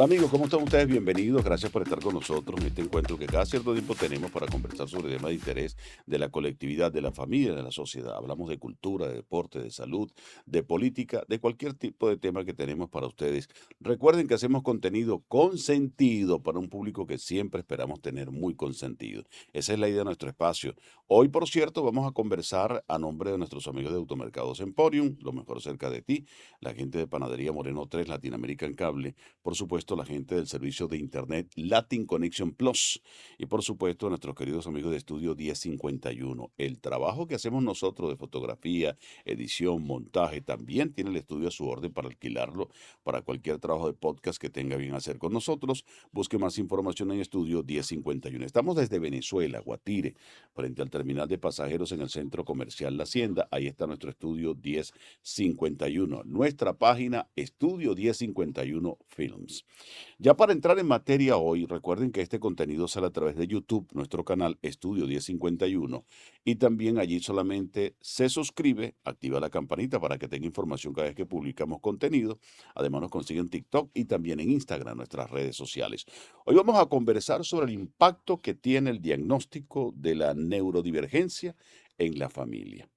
Hola amigos, ¿cómo están ustedes? Bienvenidos, gracias por estar con nosotros en este encuentro que cada cierto tiempo tenemos para conversar sobre temas de interés de la colectividad, de la familia, de la sociedad. Hablamos de cultura, de deporte, de salud, de política, de cualquier tipo de tema que tenemos para ustedes. Recuerden que hacemos contenido con sentido para un público que siempre esperamos tener muy consentido. Esa es la idea de nuestro espacio. Hoy, por cierto, vamos a conversar a nombre de nuestros amigos de Automercados Emporium, lo mejor cerca de ti, la gente de Panadería Moreno 3, Latinoamerican Cable, por supuesto, la gente del servicio de Internet Latin Connection Plus y, por supuesto, nuestros queridos amigos de Estudio 1051. El trabajo que hacemos nosotros de fotografía, edición, montaje, también tiene el estudio a su orden para alquilarlo para cualquier trabajo de podcast que tenga bien hacer con nosotros. Busque más información en Estudio 1051. Estamos desde Venezuela, Guatire, frente al terminal de pasajeros en el centro comercial La Hacienda. Ahí está nuestro Estudio 1051. Nuestra página Estudio 1051 Films. Ya para entrar en materia hoy, recuerden que este contenido sale a través de YouTube, nuestro canal Estudio 1051, y también allí solamente se suscribe, activa la campanita para que tenga información cada vez que publicamos contenido. Además nos consigue en TikTok y también en Instagram, nuestras redes sociales. Hoy vamos a conversar sobre el impacto que tiene el diagnóstico de la neurodivergencia en la familia.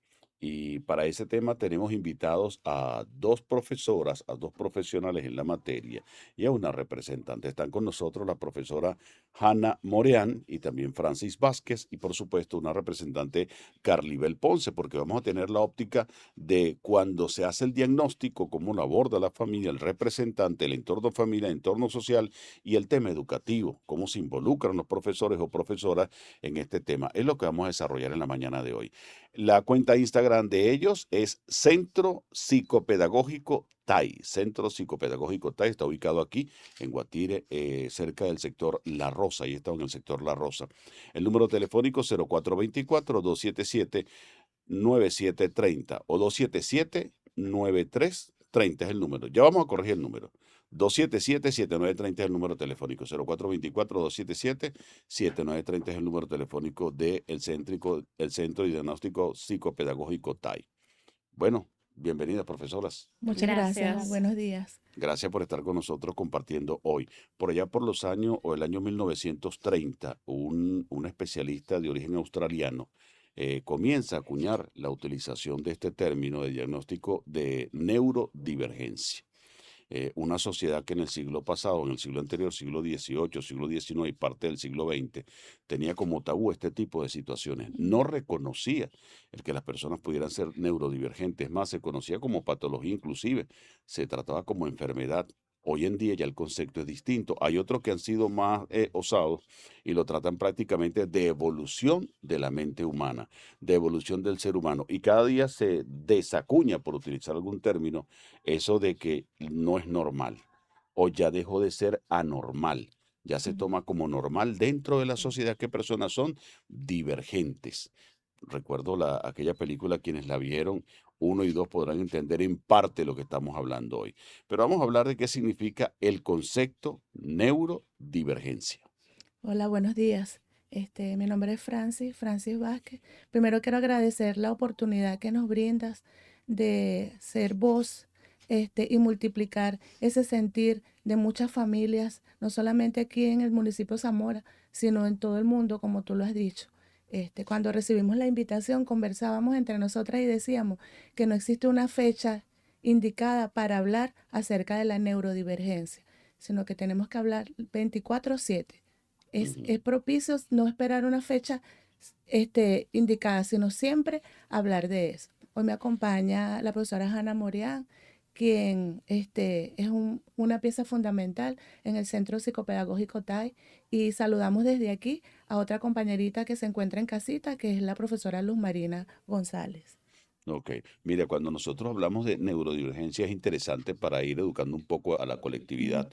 Y para ese tema tenemos invitados a dos profesoras, a dos profesionales en la materia y a una representante. Están con nosotros la profesora Hanna Moreán y también Francis Vázquez y por supuesto una representante Carlibel Ponce, porque vamos a tener la óptica de cuando se hace el diagnóstico, cómo lo aborda la familia, el representante, el entorno familiar, el entorno social y el tema educativo, cómo se involucran los profesores o profesoras en este tema. Es lo que vamos a desarrollar en la mañana de hoy. La cuenta Instagram de ellos es Centro Psicopedagógico TAI. Centro Psicopedagógico TAI está ubicado aquí en Guatire, cerca del sector La Rosa. Ahí está en el sector La Rosa. El número telefónico 0424-277-9730 o 277-9330 es el número. Ya vamos a corregir el número. 277-7930 es el número telefónico. 0424-277-7930 es el número telefónico del el Centro de Diagnóstico Psicopedagógico TAI. Bueno, bienvenidas, profesoras. Muchas gracias. Gracias. Buenos días. Gracias por estar con nosotros compartiendo hoy. Por allá por los años o el año 1930, un especialista de origen australiano comienza a acuñar la utilización de este término de diagnóstico de neurodivergencia. Una sociedad que en el siglo pasado, en el siglo anterior, siglo XVIII, siglo XIX y parte del siglo XX, tenía como tabú este tipo de situaciones. No reconocía el que las personas pudieran ser neurodivergentes, más se conocía como patología inclusive, se trataba como enfermedad. Hoy en día ya el concepto es distinto. Hay otros que han sido más osados y lo tratan prácticamente de evolución de la mente humana, de evolución del ser humano. Y cada día se desacuña, por utilizar algún término, eso de que no es normal o ya dejó de ser anormal. Ya se toma como normal dentro de la sociedad que personas son divergentes. Recuerdo aquella película, quienes la vieron, uno y dos podrán entender en parte lo que estamos hablando hoy. Pero vamos a hablar de qué significa el concepto neurodivergencia. Hola, buenos días. Mi nombre es Francis Vázquez. Primero quiero agradecer la oportunidad que nos brindas de ser voz, y multiplicar ese sentir de muchas familias, no solamente aquí en el municipio de Zamora, sino en todo el mundo, como tú lo has dicho. Cuando recibimos la invitación, conversábamos entre nosotras y decíamos que no existe una fecha indicada para hablar acerca de la neurodivergencia, sino que tenemos que hablar 24/7. Ujú. Es propicio no esperar una fecha indicada, sino siempre hablar de eso. Hoy me acompaña la profesora Hanna Morián, quien es una pieza fundamental en el Centro Psicopedagógico TAI, y saludamos desde aquí a otra compañerita que se encuentra en casita, que es la profesora Luz Marina González. Ok, mira, cuando nosotros hablamos de neurodivergencia es interesante para ir educando un poco a la colectividad.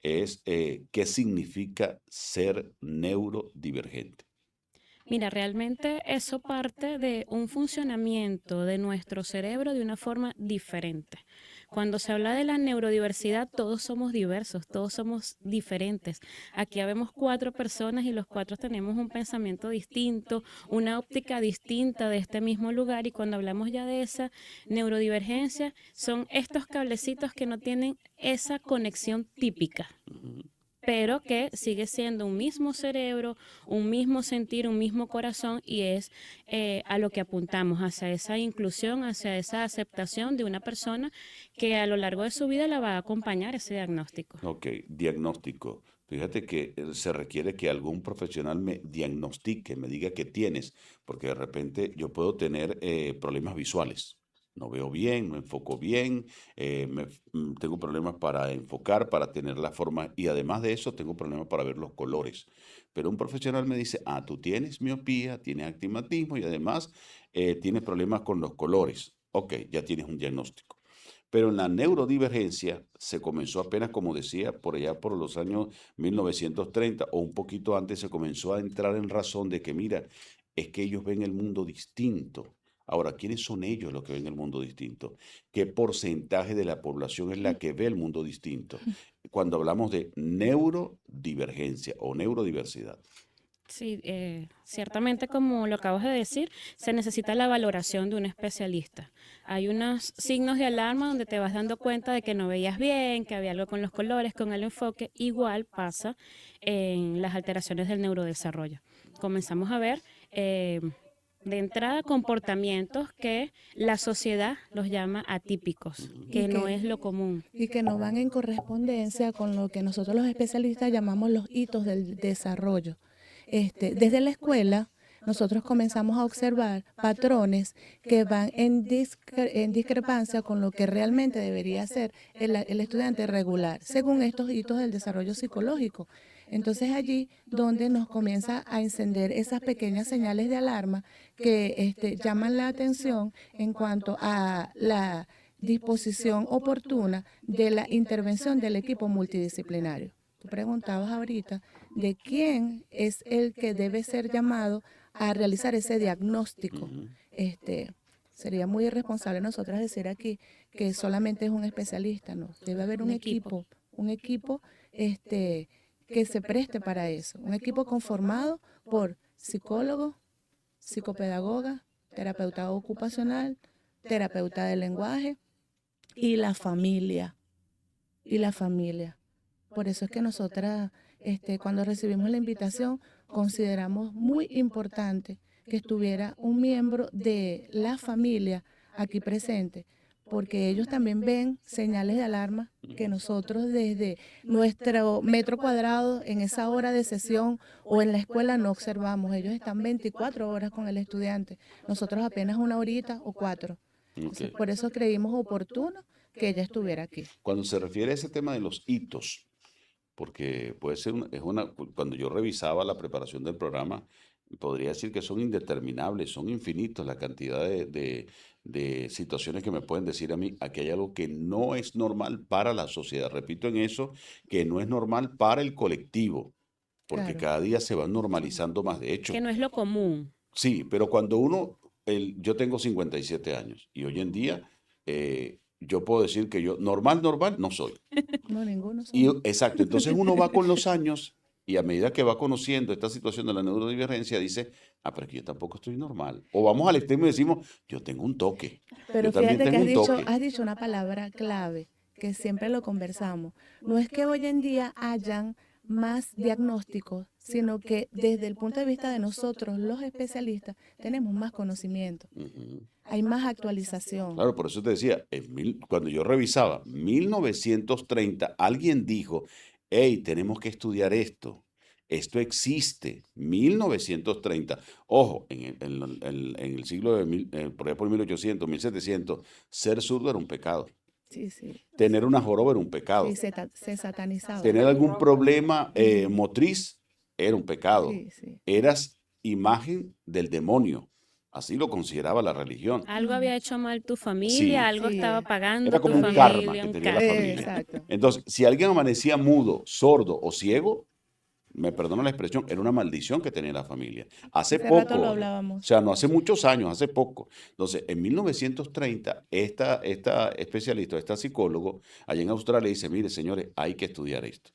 Es qué significa ser neurodivergente. Mira, realmente eso parte de un funcionamiento de nuestro cerebro de una forma diferente. Cuando se habla de la neurodiversidad, todos somos diversos, todos somos diferentes. Aquí habemos 4 personas y los 4 tenemos un pensamiento distinto, una óptica distinta de este mismo lugar, y cuando hablamos ya de esa neurodivergencia, son estos cablecitos que no tienen esa conexión típica, Ujú. pero que sigue siendo un mismo cerebro, un mismo sentir, un mismo corazón, y es a lo que apuntamos, hacia esa inclusión, hacia esa aceptación de una persona que a lo largo de su vida la va a acompañar ese diagnóstico. Ok, diagnóstico. Fíjate que se requiere que algún profesional me diagnostique, me diga qué tienes, porque de repente yo puedo tener problemas visuales. No veo bien, no enfoco bien, tengo problemas para enfocar, para tener la forma, y además de eso tengo problemas para ver los colores. Pero un profesional me dice, ah, tú tienes miopía, tienes astigmatismo y además tienes problemas con los colores. Ok, ya tienes un diagnóstico. Pero en la neurodivergencia se comenzó apenas, como decía, por allá por los años 1930 o un poquito antes, se comenzó a entrar en razón de que, mira, es que ellos ven el mundo distinto. Ahora, ¿quiénes son ellos los que ven el mundo distinto? ¿Qué porcentaje de la población es la que ve el mundo distinto? Cuando hablamos de neurodivergencia o neurodiversidad. Sí, ciertamente, como lo acabas de decir, se necesita la valoración de un especialista. Hay unos signos de alarma donde te vas dando cuenta de que no veías bien, que había algo con los colores, con el enfoque. Igual pasa en las alteraciones del neurodesarrollo. Comenzamos a ver de entrada comportamientos que la sociedad los llama atípicos, Ujú. y que no que, es lo común. y que no van en correspondencia con lo que nosotros los especialistas llamamos los hitos del desarrollo. Desde la escuela, nosotros comenzamos a observar patrones que van en discrepancia con lo que realmente debería ser el estudiante regular, según estos hitos del desarrollo psicológico. Entonces allí donde nos comienza a encender esas pequeñas señales de alarma que llaman la atención en cuanto a la disposición oportuna de la intervención del equipo multidisciplinario. Tú preguntabas ahorita de quién es el que debe ser llamado a realizar ese diagnóstico. Ujú. Sería muy irresponsable nosotras decir aquí que solamente es un especialista, no. Debe haber Un equipo. un equipo que se preste para eso, un equipo conformado por psicólogos, psicopedagoga, terapeuta ocupacional, terapeuta del lenguaje y la familia. Y la familia. Por eso es que nosotras, cuando recibimos la invitación, consideramos muy importante que estuviera un miembro de la familia aquí presente, porque ellos también ven señales de alarma que nosotros desde nuestro metro cuadrado en esa hora de sesión o en la escuela no observamos. Ellos están 24 horas con el estudiante, nosotros apenas una horita o 4. Entonces, Ok. por eso creímos oportuno que ella estuviera aquí. Cuando se refiere a ese tema de los hitos, porque puede ser cuando yo revisaba la preparación del programa, podría decir que son indeterminables, son infinitos la cantidad de situaciones que me pueden decir a mí, aquí hay algo que no es normal para la sociedad. Repito en eso, que no es normal para el colectivo, porque Claro. cada día se van normalizando más. De hecho, Que no es lo común. sí, pero cuando yo tengo 57 años y hoy en día yo puedo decir que yo normal no soy. No, ninguno Y, somos. exacto, entonces uno va con los años y a medida que va conociendo esta situación de la neurodivergencia dice, ah, pero es que yo tampoco estoy normal. O vamos al extremo y decimos, yo tengo un toque, yo Pero también fíjate que tengo un toque. has dicho una palabra clave que siempre lo conversamos. No es que hoy en día hayan más diagnósticos, sino que desde el punto de vista de nosotros, los especialistas, tenemos más conocimiento, Ujú. hay más actualización. Claro, por eso te decía, cuando yo revisaba 1930, alguien dijo, hey, tenemos que estudiar esto. Esto existe, 1930. Ojo, en el siglo por allá por 1800, 1700, ser zurdo era un pecado. Sí, sí, Tener una joroba era un pecado. sí, se satanizaba. Tener algún problema Ujú. motriz era un pecado. Sí, sí. Eras imagen del demonio. Así lo consideraba la religión. Algo había hecho mal tu familia, Sí, algo Sí, estaba pagando era tu como un karma familia, que un tenía la karma. familia. exacto. Entonces, si alguien amanecía mudo, sordo o ciego, me perdona la expresión, era una maldición que tenía la familia. Hace Hace rato lo poco, o hablábamos. sea, no hace muchos años, hace poco. Entonces, en 1930, esta especialista, esta psicólogo, allá en Australia dice, mire, señores, hay que estudiar esto.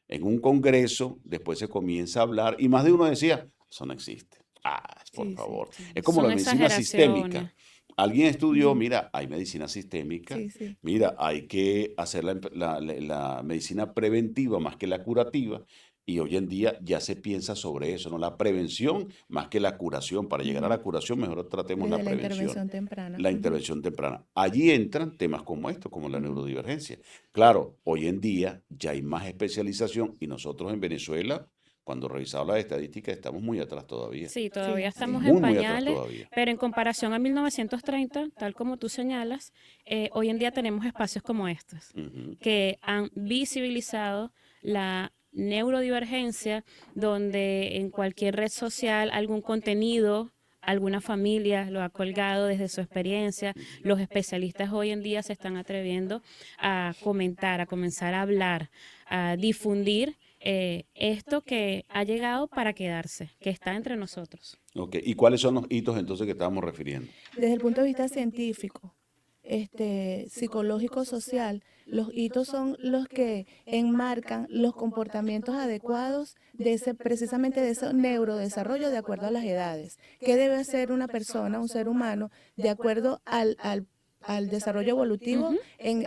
En un congreso, después se comienza a hablar, y más de uno decía, eso no existe. Ah, por Sí, sí, favor. Es como la Son medicina exageraciones. sistémica. Alguien estudió, ujú, mira, hay medicina sistémica, sí, sí. mira, hay que hacer la medicina preventiva más que la curativa, y hoy en día ya se piensa sobre eso, ¿no? La prevención más que la curación. Para llegar a Ujú. la curación, mejor tratemos la Desde la prevención, intervención temprana. la Ujú, intervención temprana. Allí entran temas como estos, como la ujú. neurodivergencia. Claro, hoy en día ya hay más especialización y nosotros en Venezuela, cuando revisamos las estadísticas, estamos muy atrás todavía. Sí, todavía Sí, estamos sí. en Muy, muy atrás pañales, todavía. pero en comparación a 1930, tal como tú señalas, hoy en día tenemos espacios como estos, Ujú. que han visibilizado la neurodivergencia, donde en cualquier red social algún contenido, alguna familia lo ha colgado desde su experiencia. Los especialistas hoy en día se están atreviendo a comentar, a comenzar a hablar, a difundir esto que ha llegado para quedarse, que está entre nosotros. Ok, ¿y cuáles son los hitos entonces que estábamos refiriendo? Desde el punto de vista científico, psicológico, social, los hitos son los que enmarcan los comportamientos adecuados de ese, precisamente de ese neurodesarrollo de acuerdo a las edades. ¿Qué debe hacer una persona, un ser humano, de acuerdo al desarrollo evolutivo, Ujú.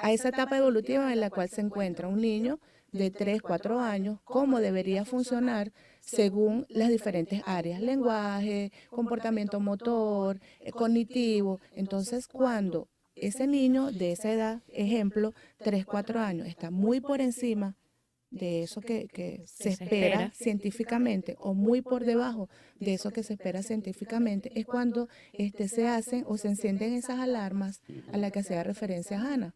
a esa etapa evolutiva en la cual se encuentra un niño de 3 4 años, cómo debería funcionar según las diferentes áreas, lenguaje, comportamiento motor, cognitivo? Entonces, cuando ese niño de esa edad, ejemplo, 3 4 años, está muy por encima de eso que Que se se espera espera. científicamente o muy por debajo de eso que se espera científicamente, es cuando se hacen o se encienden esas alarmas a las que hacía referencia Hannah.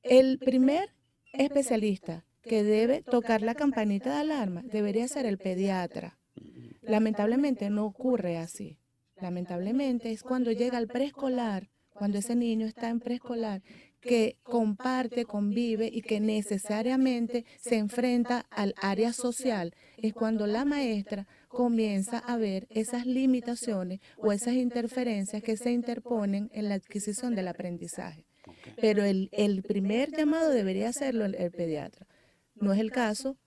El primer especialista que debe tocar la campanita de alarma debería ser el pediatra. Lamentablemente no ocurre así. Lamentablemente es cuando llega al preescolar, cuando ese niño está en preescolar, que comparte, convive y que necesariamente se enfrenta al área social, es cuando la maestra comienza a ver esas limitaciones o esas interferencias que se interponen en la adquisición del aprendizaje. Ok. Pero el primer llamado debería hacerlo el pediatra. No es el caso.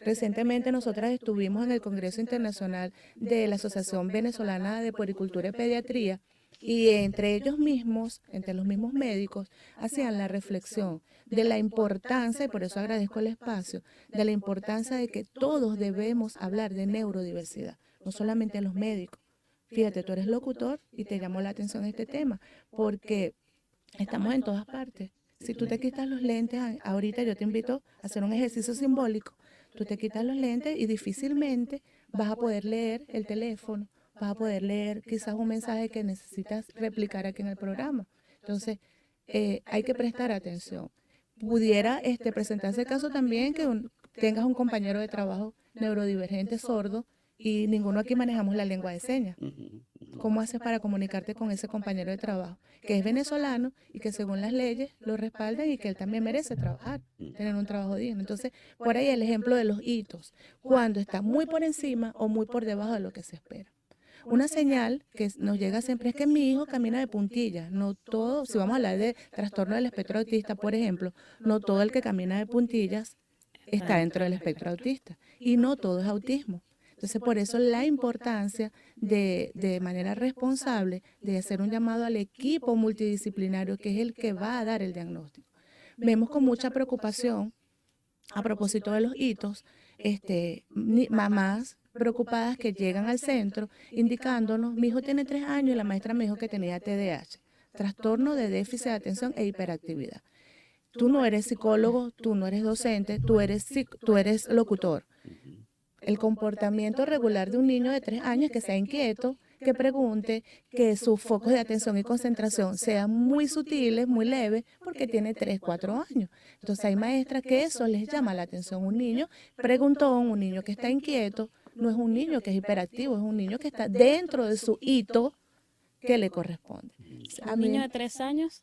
Recientemente nosotras estuvimos en el Congreso Internacional de la Asociación Venezolana de Puericultura y Pediatría, y entre ellos mismos, entre los mismos médicos, hacían la reflexión de la importancia, y por eso agradezco el espacio, de la importancia de que todos debemos hablar de neurodiversidad, no solamente los médicos. Fíjate, tú eres locutor y te llamó la atención este tema, porque estamos en todas partes. Si tú te quitas los lentes, ahorita yo te invito a hacer un ejercicio simbólico. Tú te quitas los lentes y difícilmente vas a poder leer el teléfono, vas a poder leer quizás un mensaje que necesitas replicar aquí en el programa. Entonces, hay que prestar atención. Pudiera presentarse el caso también que tengas un compañero de trabajo neurodivergente, sordo, y ninguno aquí manejamos la lengua de señas. Ujú, ujú. ¿Cómo haces para comunicarte con ese compañero de trabajo que es venezolano y que según las leyes lo respaldan y que él también merece trabajar, tener un trabajo digno? Entonces, por ahí el ejemplo de los hitos, cuando está muy por encima o muy por debajo de lo que se espera. Una señal que nos llega siempre es que mi hijo camina de puntillas. No todo, si vamos a hablar de trastorno del espectro autista, por ejemplo, no todo el que camina de puntillas Está está dentro dentro del del espectro espectro. autista. Y no todo es autismo. Entonces, por eso la importancia de manera responsable de hacer un llamado al equipo multidisciplinario, que es el que va a dar el diagnóstico. Vemos con mucha preocupación, a propósito de los hitos, mamás preocupadas que llegan al centro indicándonos, mi hijo tiene 3 años y la maestra me dijo que tenía TDAH, trastorno de déficit de atención e hiperactividad. Tú no eres psicólogo, tú no eres docente, tú eres locutor. Ujú. El comportamiento regular de un niño de 3 años es que sea inquieto, que pregunte, que sus focos de atención y concentración sean muy sutiles, muy leves, porque tiene 3 4 años. Entonces hay maestras que eso les llama la atención. Un niño preguntón, un niño que está inquieto, no es un niño que es hiperactivo, es un niño que está dentro de su hito que le corresponde. A Un niño mí, de 3 años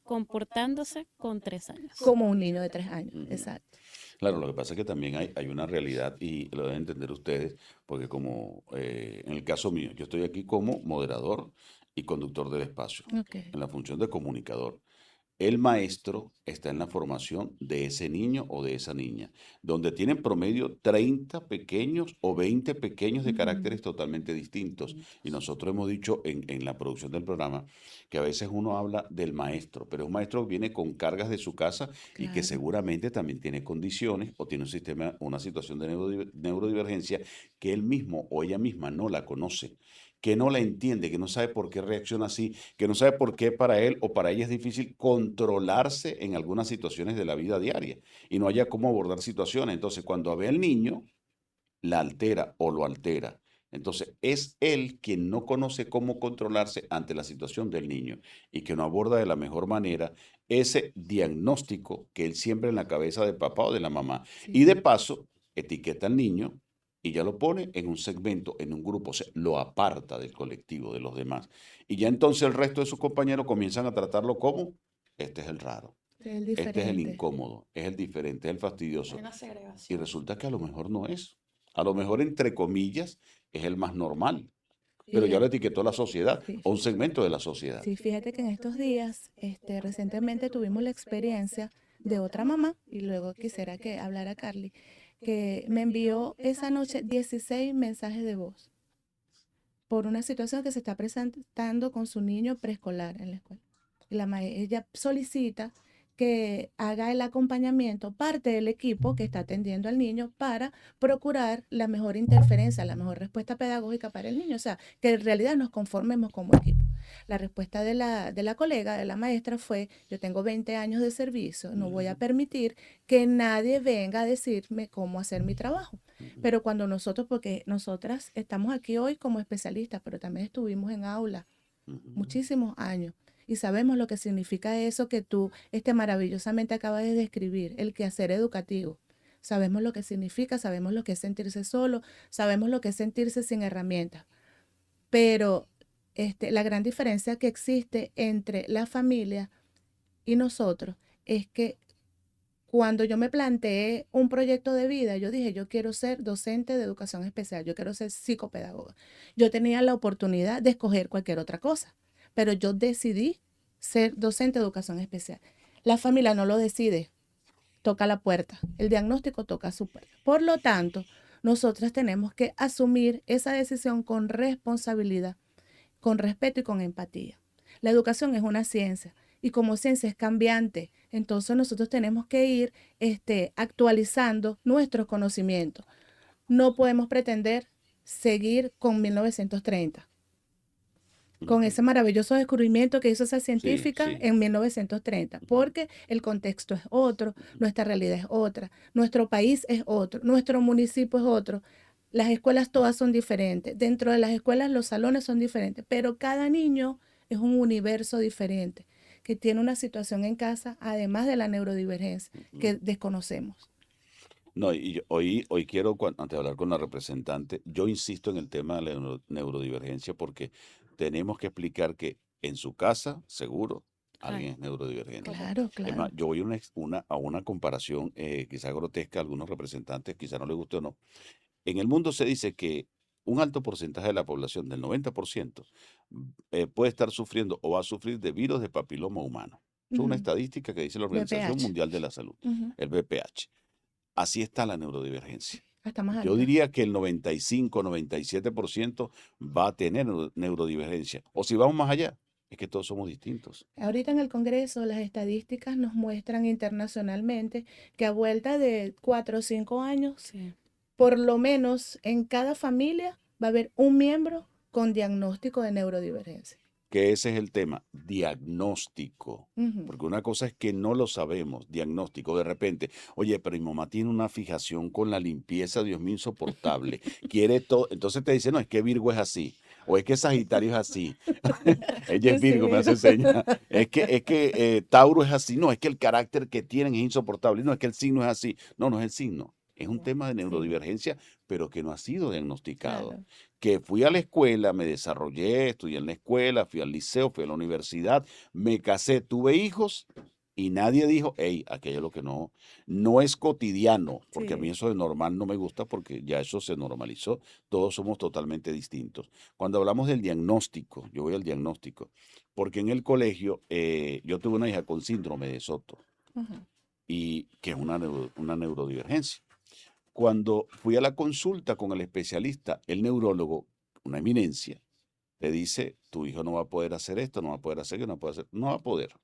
comportándose con 3 años. como un niño de 3 años, Ujú. exacto. Claro, lo que pasa es que también hay una realidad y lo deben entender ustedes, porque como en el caso mío, yo estoy aquí como moderador y conductor del espacio, Ok, en la función de comunicador. El maestro está en la formación de ese niño o de esa niña, donde tienen promedio 30 pequeños o 20 pequeños de caracteres totalmente distintos. Y nosotros hemos dicho en la producción del programa que a veces uno habla del maestro, pero un maestro viene con cargas de su casa y que claro. seguramente también tiene condiciones o tiene un sistema, una situación de neurodivergencia que él mismo o ella misma no la conoce, que no la entiende, que no sabe por qué reacciona así, que no sabe por qué para él o para ella es difícil controlarse en algunas situaciones de la vida diaria y no haya cómo abordar situaciones. Entonces, cuando ve al niño, la altera o lo altera. Entonces, es él quien no conoce cómo controlarse ante la situación del niño y que no aborda de la mejor manera ese diagnóstico que él siembra en la cabeza del papá o de la mamá. Y Sí, de paso, etiqueta al niño y ya lo pone en un segmento, en un grupo, o sea, lo aparta del colectivo, de los demás. Y ya entonces el resto de sus compañeros comienzan a tratarlo como, este es el raro, es el este es el diferente. incómodo, es el diferente, es el Hay fastidioso. una Y segregación. resulta que a lo mejor no es. A lo mejor, entre comillas, es el más normal, pero ya lo Fíjate, etiquetó la sociedad sí, o un segmento de la sociedad. sí, fíjate que en estos días, recientemente tuvimos la experiencia de otra mamá, y luego quisiera que hablara Carly, que me envió esa noche 16 mensajes de voz por una situación que se está presentando con su niño preescolar en la escuela. Y ella solicita que haga el acompañamiento, parte del equipo que está atendiendo al niño para procurar la mejor interferencia, la mejor respuesta pedagógica para el niño. O sea, que en realidad nos conformemos como equipo. La respuesta de la colega, de la maestra, fue: yo tengo 20 años de servicio, no voy a Ujú, permitir que nadie venga a decirme cómo hacer mi trabajo. ujú, Pero cuando nosotros, porque nosotras estamos aquí hoy como especialistas, pero también estuvimos en aula ujú. muchísimos años y sabemos lo que significa eso que tú maravillosamente acabas de describir, el quehacer educativo. Sabemos lo que significa, sabemos lo que es sentirse solo, sabemos lo que es sentirse sin herramientas, pero la gran diferencia que existe entre la familia y nosotros es que cuando yo me planteé un proyecto de vida, yo dije: yo quiero ser docente de educación especial, yo quiero ser psicopedagoga. Yo tenía la oportunidad de escoger cualquier otra cosa, pero yo decidí ser docente de educación especial. La familia no lo decide, toca la puerta, el diagnóstico toca su puerta. Por lo tanto, nosotras tenemos que asumir esa decisión con responsabilidad, con respeto y con empatía. La educación es una ciencia y como ciencia es cambiante, entonces nosotros tenemos que ir actualizando nuestros conocimientos. No podemos pretender seguir con 1930, con Ujú. ese maravilloso descubrimiento que hizo esa Sí, científica sí. en 1930, Ujú, porque el contexto es otro, ujú. nuestra realidad es otra, nuestro país es otro, nuestro municipio es otro. Las escuelas todas son diferentes. Dentro de las escuelas los salones son diferentes, pero cada niño es un universo diferente, que tiene una situación en casa, además de la neurodivergencia, que Ujú. desconocemos. No, hoy quiero, antes de hablar con la representante, yo insisto en el tema de la neurodivergencia porque tenemos que explicar que en su casa, seguro, Claro. alguien es neurodivergente. Correcto. Claro, Es más, claro. yo voy a una comparación quizá grotesca a algunos representantes, quizá no les guste o no. En el mundo se dice que un alto porcentaje de la población, del 90%, puede estar sufriendo o va a sufrir de virus de papiloma humano. Es una Ujú. estadística que dice la Organización BPH. Mundial de la Salud, Ujú. el BPH. Así está la neurodivergencia. Hasta más Yo alta. diría que el 95-97% va a tener neurodivergencia. O si vamos más allá, es que todos somos distintos. Ahorita en el Congreso las estadísticas nos muestran internacionalmente que a vuelta de 4 o 5 años, Sí. por lo menos en cada familia va a haber un miembro con diagnóstico de neurodivergencia. Que ese es el tema, diagnóstico. Ujú. Porque una cosa es que no lo sabemos, diagnóstico. De repente, oye, pero mi mamá tiene una fijación con la limpieza, Dios mío, insoportable. Quiere todo. Entonces te dice, no, es que Virgo es así. O es que Sagitario es así. Ella es Yo sí, Virgo, me mira. hace señas. Es que Tauro es así. No, es que el carácter que tienen es insoportable. No, es que el signo es así. No, no es el signo. Es un Wow. tema de Sí, neurodivergencia, pero que no ha sido diagnosticado. claro. que fui a la escuela, me desarrollé, estudié en la escuela, fui al liceo, fui a la universidad, me casé, tuve hijos y nadie dijo, hey, aquello es lo que no es cotidiano, porque a mí Sí. eso de normal no me gusta porque ya eso se normalizó, todos somos totalmente distintos. Cuando hablamos del diagnóstico, yo voy al diagnóstico, porque en el colegio yo tuve una hija con síndrome de Soto Ajá. y que es una neurodivergencia. Cuando fui a la consulta con el especialista, el neurólogo, una eminencia, te dice, tu hijo no va a poder hacer esto, no va a poder hacer aquello, no va a poder hacer, no va a poder.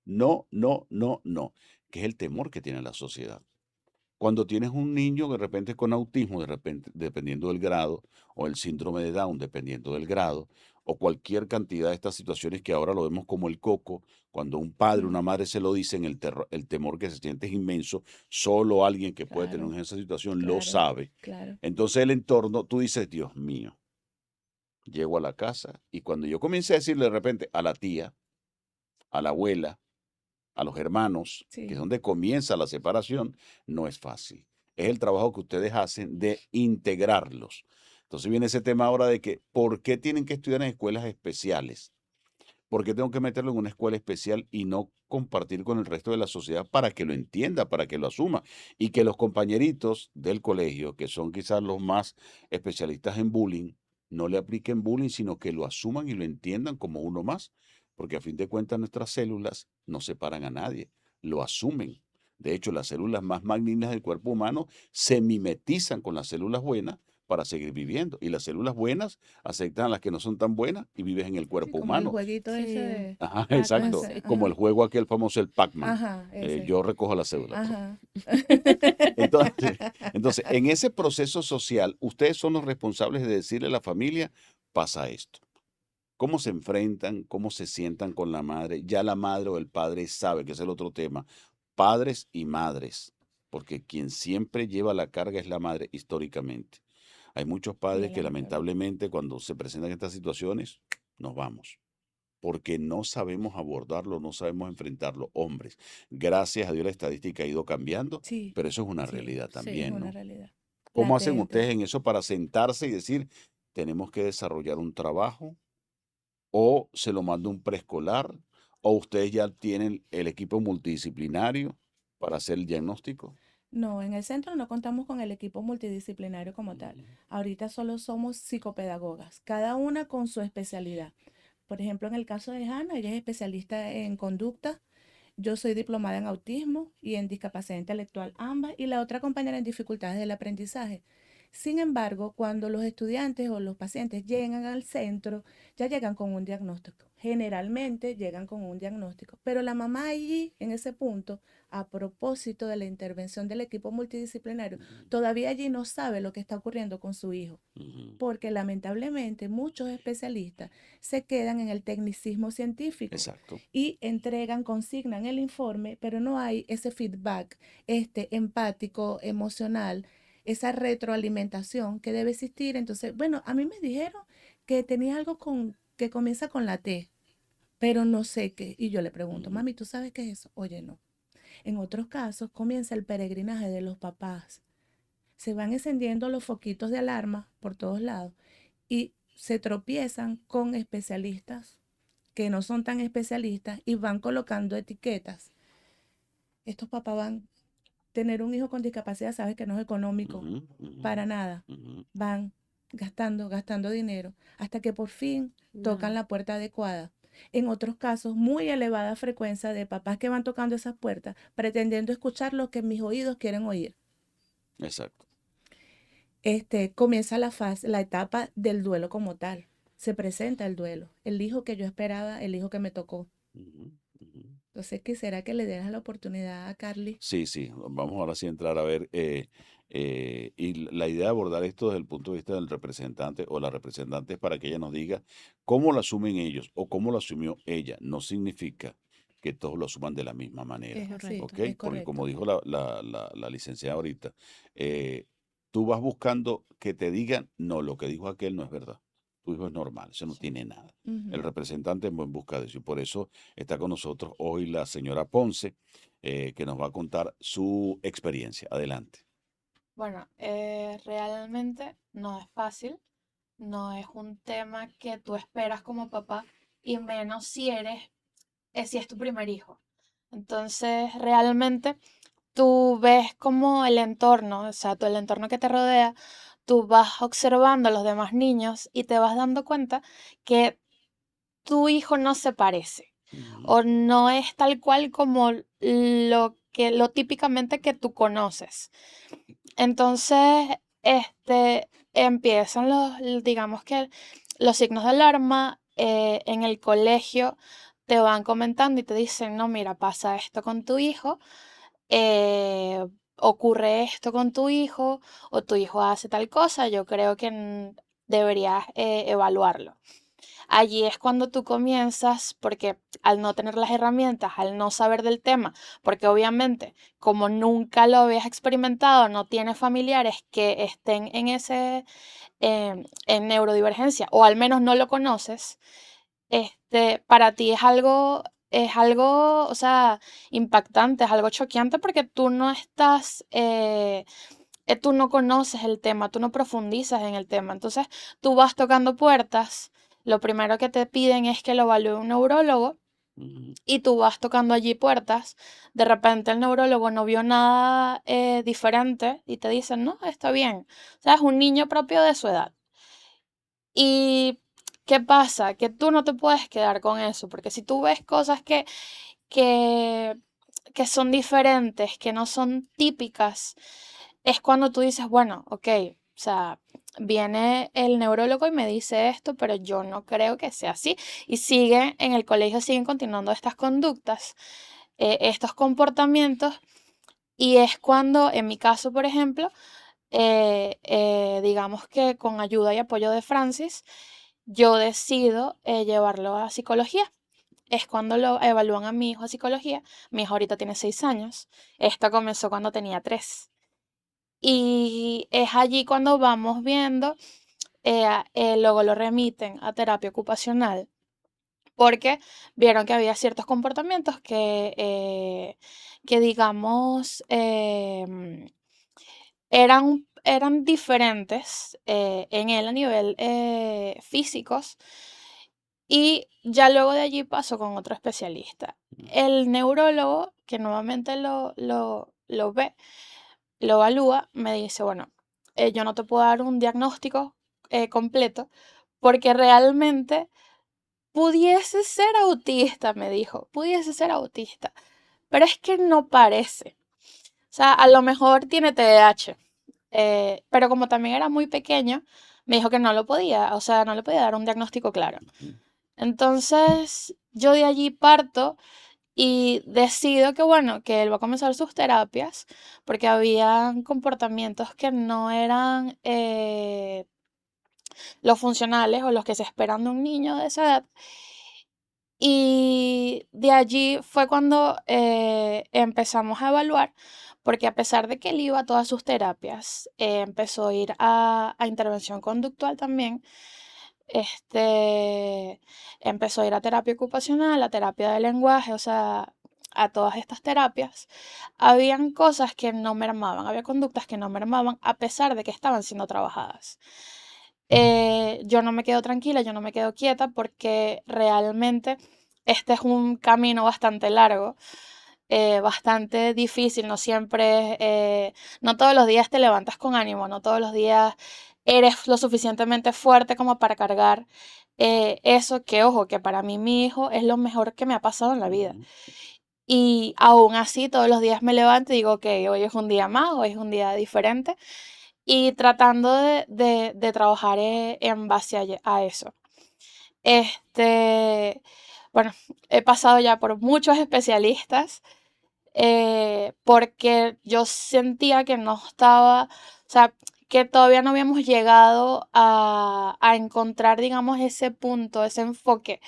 No, no, no, no, que es el temor que tiene la sociedad. Cuando tienes un niño de repente con autismo, de repente, dependiendo del grado, o el síndrome de Down, dependiendo del grado, o cualquier cantidad de estas situaciones que ahora lo vemos como el coco, cuando un padre o Sí, una madre se lo dicen, el temor que se siente es inmenso, solo alguien que puede tener claro, esa situación lo claro, sabe. claro. Entonces el entorno, tú dices, Dios mío, llego a la casa y cuando yo comencé a decirle de repente a la tía, a la abuela, a los hermanos, que es Sí, donde comienza la separación, no es fácil. Es el trabajo que ustedes hacen de integrarlos. Entonces viene ese tema ahora de que, ¿por qué tienen que estudiar en escuelas especiales? ¿Por qué tengo que meterlo en una escuela especial y no compartir con el resto de la sociedad para que lo entienda, para que lo asuma? Y que los compañeritos del colegio, que son quizás los más especialistas en bullying, no le apliquen bullying, sino que lo asuman y lo entiendan como uno más. Porque a fin de cuentas nuestras células no separan a nadie, lo asumen. De hecho, las células más malignas del cuerpo humano se mimetizan con las células buenas para seguir viviendo. Y las células buenas aceptan a las que no son tan buenas y vives en el sí, cuerpo como el humano. jueguito ese Sí, de Ajá, Pac-Man, exacto. ese, sí. Como el ajá, juego aquel famoso, el Pac-Man. ajá, ese, Yo recojo la cédula, profe. ajá. Entonces, entonces, en ese proceso social, ustedes son los responsables de decirle a la familia, pasa esto. ¿Cómo se enfrentan? ¿Cómo se sientan con la madre? Ya la madre o el padre sabe, que es el otro tema. Padres y madres, porque quien siempre lleva la carga es la madre históricamente. Hay muchos Sí, padres que lamentablemente. lamentablemente cuando se presentan estas situaciones, nos vamos porque no sabemos abordarlo, no sabemos enfrentarlo. Hombres, gracias a Dios la estadística ha ido cambiando, Sí, pero eso es una sí, realidad es también, una ¿no? realidad ¿Cómo hacen latente. ustedes en eso para sentarse y decir, tenemos que desarrollar un trabajo o se lo manda un preescolar o ustedes ya tienen el equipo multidisciplinario para hacer el diagnóstico? No, en el centro no contamos con el equipo multidisciplinario como tal. Ujú, Ahorita solo somos psicopedagogas, cada una con su especialidad. Por ejemplo, en el caso de Hannah, ella es especialista en conducta. Yo soy diplomada en autismo y en discapacidad intelectual ambas, y la otra compañera en dificultades del aprendizaje. Sin embargo, cuando los estudiantes o los pacientes llegan al centro, ya llegan con un diagnóstico. Generalmente llegan con un diagnóstico, pero la mamá allí, en ese punto, a propósito de la intervención del equipo multidisciplinario, ujú, todavía allí no sabe lo que está ocurriendo con su hijo, ujú. porque lamentablemente muchos especialistas se quedan en el tecnicismo científico Exacto. y entregan, consignan el informe, pero no hay ese feedback empático, emocional, esa retroalimentación que debe existir. Entonces, bueno, a mí me dijeron que tenía algo que comienza con la T, pero no sé qué. Y yo le pregunto, Ujú, mami, ¿tú sabes qué es eso? Oye, no. En otros casos comienza el peregrinaje de los papás. Se van encendiendo los foquitos de alarma por todos lados y se tropiezan con especialistas que no son tan especialistas y van colocando etiquetas. Estos papás van a tener un hijo con discapacidad, sabes que no es económico, ujú, ujú, para nada. ujú. Van gastando, gastando dinero, hasta que por fin tocan No. la puerta adecuada. En otros casos, muy elevada frecuencia de papás que van tocando esas puertas, pretendiendo escuchar lo que mis oídos quieren oír. Exacto. Comienza la fase, la etapa del duelo como tal. Se presenta el duelo, el hijo que yo esperaba, el hijo que me tocó. Ujú, ujú. Entonces quisiera que le dieras la oportunidad a Carly. Sí, sí, vamos ahora sí a entrar a ver, y la idea de abordar esto desde el punto de vista del representante o la representante es para que ella nos diga cómo lo asumen ellos o cómo lo asumió ella. No significa que todos lo asuman de la misma manera, Es Correcto, ¿ok? correcto. es Porque como correcto. dijo la licenciada ahorita, tú vas buscando que te digan, no, lo que dijo aquel no es verdad. Tu hijo es normal, eso no Sí. tiene nada. El Ujú. representante va en busca de eso y por eso está con nosotros hoy la señora Ponce que nos va a contar su experiencia. Adelante. Bueno, realmente no es fácil no es un tema que tú esperas como papá, y menos si si es tu primer hijo. Entonces, realmente tú ves como el entorno, o sea, el entorno que te rodea, tú vas observando a los demás niños y te vas dando cuenta que tu hijo no se parece Ujú. o no es tal cual como lo típicamente que tú conoces. Entonces, empiezan digamos que los signos de alarma en el colegio te van comentando y te dicen, no, mira, pasa esto con tu hijo, eh, ocurre esto con tu hijo o tu hijo hace tal cosa, yo creo que deberías evaluarlo. Allí es cuando tú comienzas, porque al no tener las herramientas, al no saber del tema, porque obviamente como nunca lo habías experimentado, no tienes familiares que estén en neurodivergencia, o al menos no lo conoces, para ti es algo, o sea, impactante, es algo choqueante porque tú no estás, tú no conoces el tema, tú no profundizas en el tema. Entonces, tú vas tocando puertas, lo primero que te piden es que lo evalúe un neurólogo Ujú. y tú vas tocando allí puertas. De repente el neurólogo no vio nada diferente y te dicen, no, está bien. O sea, es un niño propio de su edad. ¿Y qué pasa? Que tú no te puedes quedar con eso, porque si tú ves cosas que, que son diferentes, que no son típicas, es cuando tú dices, bueno, ok, o sea, viene el neurólogo y me dice esto, pero yo no creo que sea así. Y en el colegio siguen continuando estas conductas, estos comportamientos, y es cuando, en mi caso, por ejemplo, digamos que con ayuda y apoyo de Francis, yo decido llevarlo a psicología. Es cuando lo evalúan a mi hijo a psicología. Mi hijo ahorita tiene 6 años. Esto comenzó cuando tenía 3. Y es allí cuando vamos viendo, luego lo remiten a terapia ocupacional, porque vieron que había ciertos comportamientos que digamos, eran diferentes en él a nivel físicos, y ya luego de allí pasó con otro especialista. El neurólogo, que nuevamente lo ve, lo evalúa, me dice, bueno, yo no te puedo dar un diagnóstico completo porque realmente pudiese ser autista, me dijo, pudiese ser autista, pero es que no parece. O sea, a lo mejor tiene TDAH, pero como también era muy pequeño, me dijo que no lo podía, o sea, no le podía dar un diagnóstico claro. Ujú. Entonces, yo de allí parto y decido que, bueno, que él va a comenzar sus terapias, porque habían comportamientos que no eran los funcionales o los que se esperan de un niño de esa edad. Y de allí fue cuando empezamos a evaluar, porque a pesar de que él iba a todas sus terapias, empezó a ir a intervención conductual también. Este, Empezó a ir a terapia ocupacional, a terapia de lenguaje, o sea, a todas estas terapias. Habían cosas que no mermaban, había conductas que no mermaban a pesar de que estaban siendo trabajadas. Yo no me quedo tranquila, yo no me quedo quieta porque realmente este es un camino bastante largo, bastante difícil, no siempre, no todos los días te levantas con ánimo, no todos los días eres lo suficientemente fuerte como para cargar eso que, ojo, que para mí mi hijo es lo mejor que me ha pasado en la vida. Ujú. Y aún así todos los días me levanto y digo que hoy es un día más, hoy es un día diferente, y tratando de trabajar en base a eso. Este, bueno, he pasado ya por muchos especialistas porque yo sentía que no estaba, o sea, que todavía no habíamos llegado a encontrar, digamos, ese punto, ese enfoque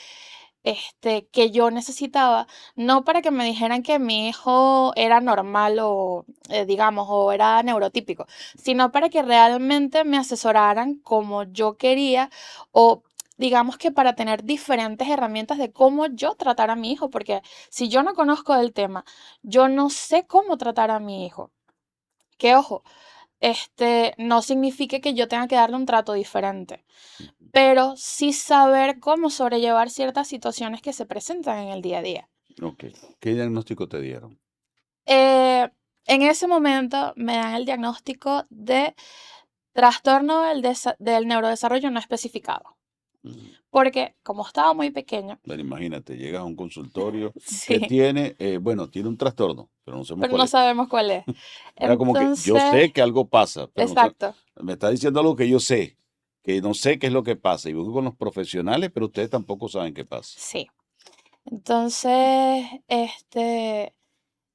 que yo necesitaba, no para que me dijeran que mi hijo era normal o, digamos, o era neurotípico, sino para que realmente me asesoraran como yo quería, o digamos que para tener diferentes herramientas de cómo yo tratar a mi hijo, porque si yo no conozco del tema, yo no sé cómo tratar a mi hijo. Que ojo, no signifique que yo tenga que darle un trato diferente, Ujú. pero sí saber cómo sobrellevar ciertas situaciones que se presentan en el día a día. Ok. ¿Qué diagnóstico te dieron? Eh, en ese momento me dan el diagnóstico de trastorno del neurodesarrollo no especificado, Ujú. porque como estaba muy pequeño, Bueno, imagínate, llegas a un consultorio que sí, tiene, bueno, tiene un trastorno, pero no sabemos pero cuál no es. sabemos cuál es. Era como que yo Entonces, sé que algo pasa, pero no sé, exacto, me está diciendo algo que yo sé, que no sé qué es lo que pasa. Y voy con los profesionales, pero ustedes tampoco saben qué pasa. sí. Entonces,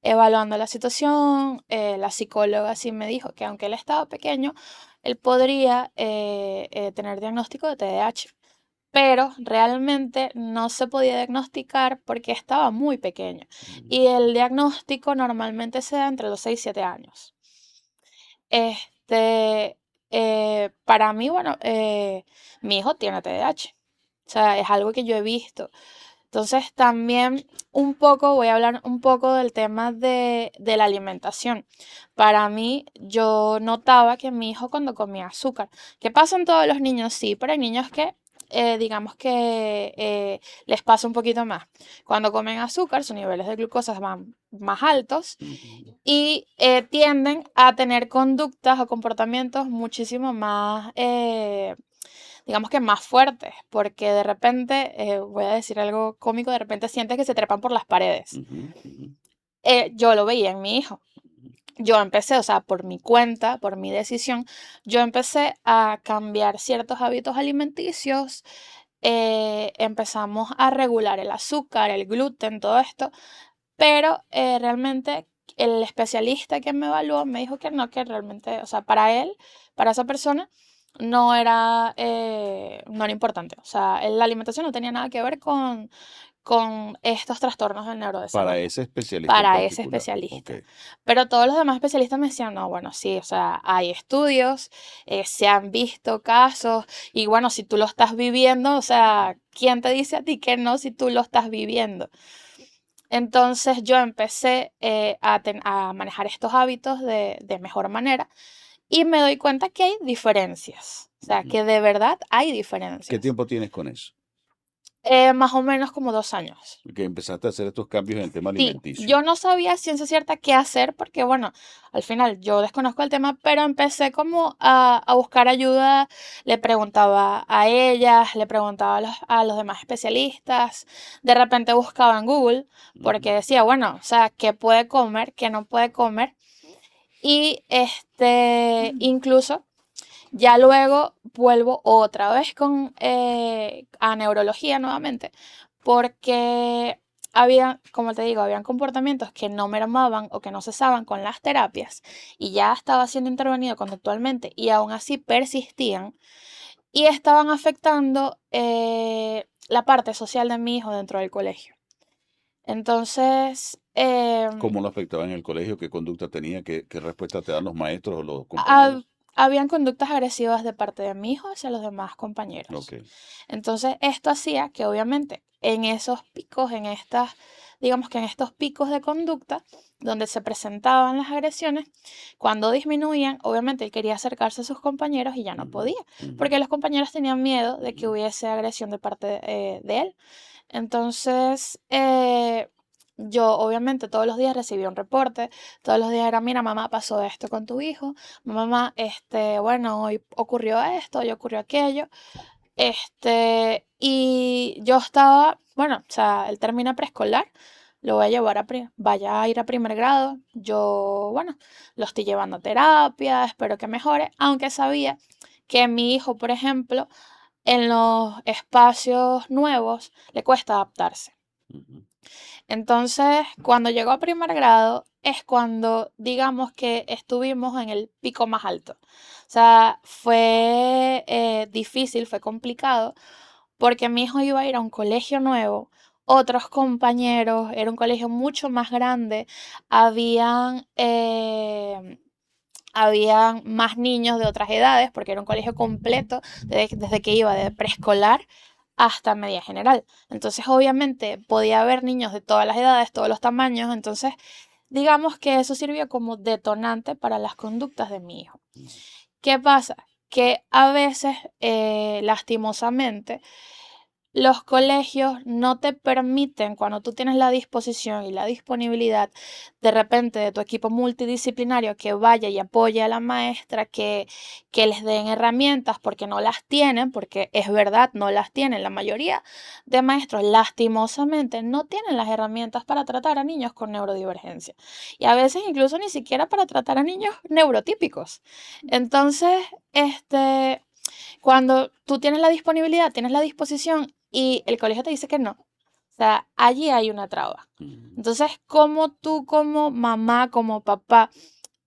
evaluando la situación, la psicóloga sí me dijo que aunque él estaba pequeño, él podría tener diagnóstico de TDAH, pero realmente no se podía diagnosticar porque estaba muy pequeño. Ujú. Y el diagnóstico normalmente se da entre los 6 y 7 años. Este, para mí, bueno, mi hijo tiene TDAH. O sea, es algo que yo he visto. Entonces también un poco, voy a hablar un poco del tema de la alimentación. Para mí, yo notaba que mi hijo cuando comía azúcar, que pasan todos los niños, sí, pero hay niños que digamos que les pasa un poquito más. Cuando comen azúcar, sus niveles de glucosa van más altos Ujú. y tienden a tener conductas o comportamientos muchísimo más digamos que más fuertes, porque de repente, voy a decir algo cómico, de repente sientes que se trepan por las paredes. Ujú. Ujú. Yo lo veía en mi hijo. Yo empecé, o sea, por mi cuenta, por mi decisión, yo empecé a cambiar ciertos hábitos alimenticios, empezamos a regular el azúcar, el gluten, todo esto, pero realmente el especialista que me evaluó me dijo que no, que realmente, o sea, para él, para esa persona, no era importante. O sea, la alimentación no tenía nada que ver con estos trastornos del Para neurodesarrollo, ese especialista en para ese particular. Ok. especialista. Pero todos los demás especialistas me decían, no, bueno, sí, o sea, hay estudios, se han visto casos, y bueno, si tú lo estás viviendo, o sea, ¿quién te dice a ti que no si tú lo estás viviendo? Entonces yo empecé a manejar estos hábitos de mejor manera y me doy cuenta que hay diferencias, o sea, Ujú. que de verdad hay ¿Qué diferencias. tiempo tienes con eso? Más o menos como 2 años. Que empezaste a hacer estos cambios en el tema Sí, alimenticio. yo no sabía a ciencia cierta qué hacer porque, bueno, al final yo desconozco el tema, pero empecé como a buscar ayuda, le preguntaba a ellas, le preguntaba a los demás especialistas, de repente buscaba en Google porque Ujú. decía, bueno, o sea, ¿qué puede comer, qué no puede comer? Y incluso ya luego vuelvo otra vez a neurología nuevamente, porque había, como te digo, habían comportamientos que no mermaban o que no cesaban con las terapias y ya estaba siendo intervenido conductualmente y aún así persistían y estaban afectando la parte social de mi hijo dentro del colegio. Entonces, ¿Cómo lo afectaba en el colegio? ¿Qué conducta tenía? ¿Qué respuesta te dan los maestros o los hab- compañeros? habían conductas agresivas de parte de mi hijo hacia los demás Ok. compañeros. Entonces, esto hacía que obviamente en esos picos, digamos que en estos picos de conducta, donde se presentaban las agresiones, cuando disminuían, obviamente él quería acercarse a sus compañeros y ya no Ujú. podía, Ujú. porque los compañeros tenían miedo de que Ujú. hubiese agresión de parte de él. Entonces, yo obviamente todos los días recibía un reporte, todos los días era, mira, mamá, pasó esto con tu hijo, mamá, bueno, hoy ocurrió esto, hoy ocurrió aquello, y yo estaba, bueno, o sea, él termina preescolar, lo voy a llevar vaya a ir a primer grado, yo, bueno, lo estoy llevando a terapia, espero que mejore, aunque sabía que mi hijo, por ejemplo, en los espacios nuevos le cuesta adaptarse. Ujú. Entonces, cuando llegó a primer grado es cuando, digamos que estuvimos en el pico más alto. O sea, fue difícil, fue complicado, porque mi hijo iba a ir a un colegio nuevo, otros compañeros, era un colegio mucho más grande, habían, habían más niños de otras edades, porque era un colegio completo, desde que iba de preescolar hasta media general. Entonces, obviamente, podía haber niños de todas las edades, todos los tamaños. Entonces, digamos que eso sirvió como detonante para las conductas de mi hijo. Mm, ¿Qué pasa? Que a veces, lastimosamente, los colegios no te permiten, cuando tú tienes la disposición y la disponibilidad de repente de tu equipo multidisciplinario que vaya y apoye a la maestra, que les den herramientas porque no las tienen, porque es verdad, no las tienen. La mayoría de maestros, lastimosamente, no tienen las herramientas para tratar a niños con neurodivergencia. Y a veces incluso ni siquiera para tratar a niños neurotípicos. Entonces, cuando tú tienes la disponibilidad, tienes la disposición y el colegio te dice que no, o sea, allí hay una traba. mm, Entonces, ¿cómo tú como mamá, como papá,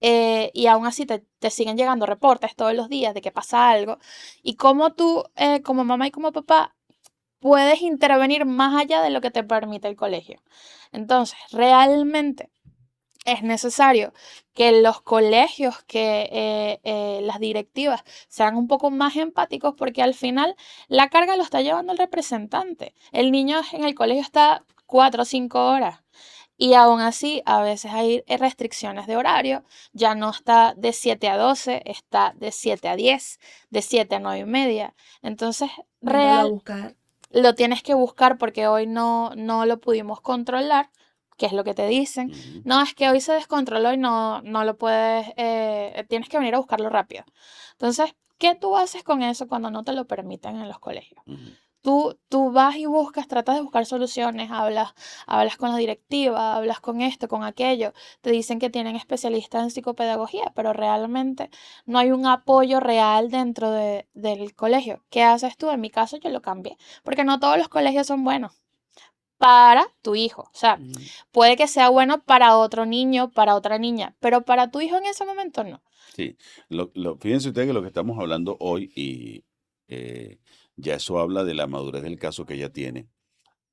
y aún así te siguen llegando reportes todos los días de que pasa algo, y cómo tú como mamá y como papá puedes intervenir más allá de lo que te permite el colegio? Entonces, realmente es necesario que los colegios, que las directivas sean un poco más empáticos porque al final la carga lo está llevando el representante. El niño en el colegio está 4 o 5 horas y aún así a veces hay restricciones de horario. Ya no está de 7 a 12, está de 7 a 10, de 7 a 9 y media. Entonces, Yéndolo a real, buscar. lo tienes que buscar porque hoy no lo pudimos controlar, que es lo que te dicen. mm, No, es que hoy se descontroló y no lo puedes, tienes que venir a buscarlo rápido. Entonces, ¿qué tú haces con eso cuando no te lo permiten en los colegios? mm. Tú vas y buscas, tratas de buscar soluciones, hablas con la directiva, hablas con esto, con aquello, te dicen que tienen especialistas en psicopedagogía, pero realmente no hay un apoyo real dentro del colegio. ¿Qué haces tú? En mi caso yo lo cambié, porque no todos los colegios son buenos para tu hijo. O sea, Mm. puede que sea bueno para otro niño, para otra niña, pero para tu hijo en ese momento no. Sí, fíjense ustedes que lo que estamos hablando hoy y eh, ya eso habla de la madurez del caso que ella tiene.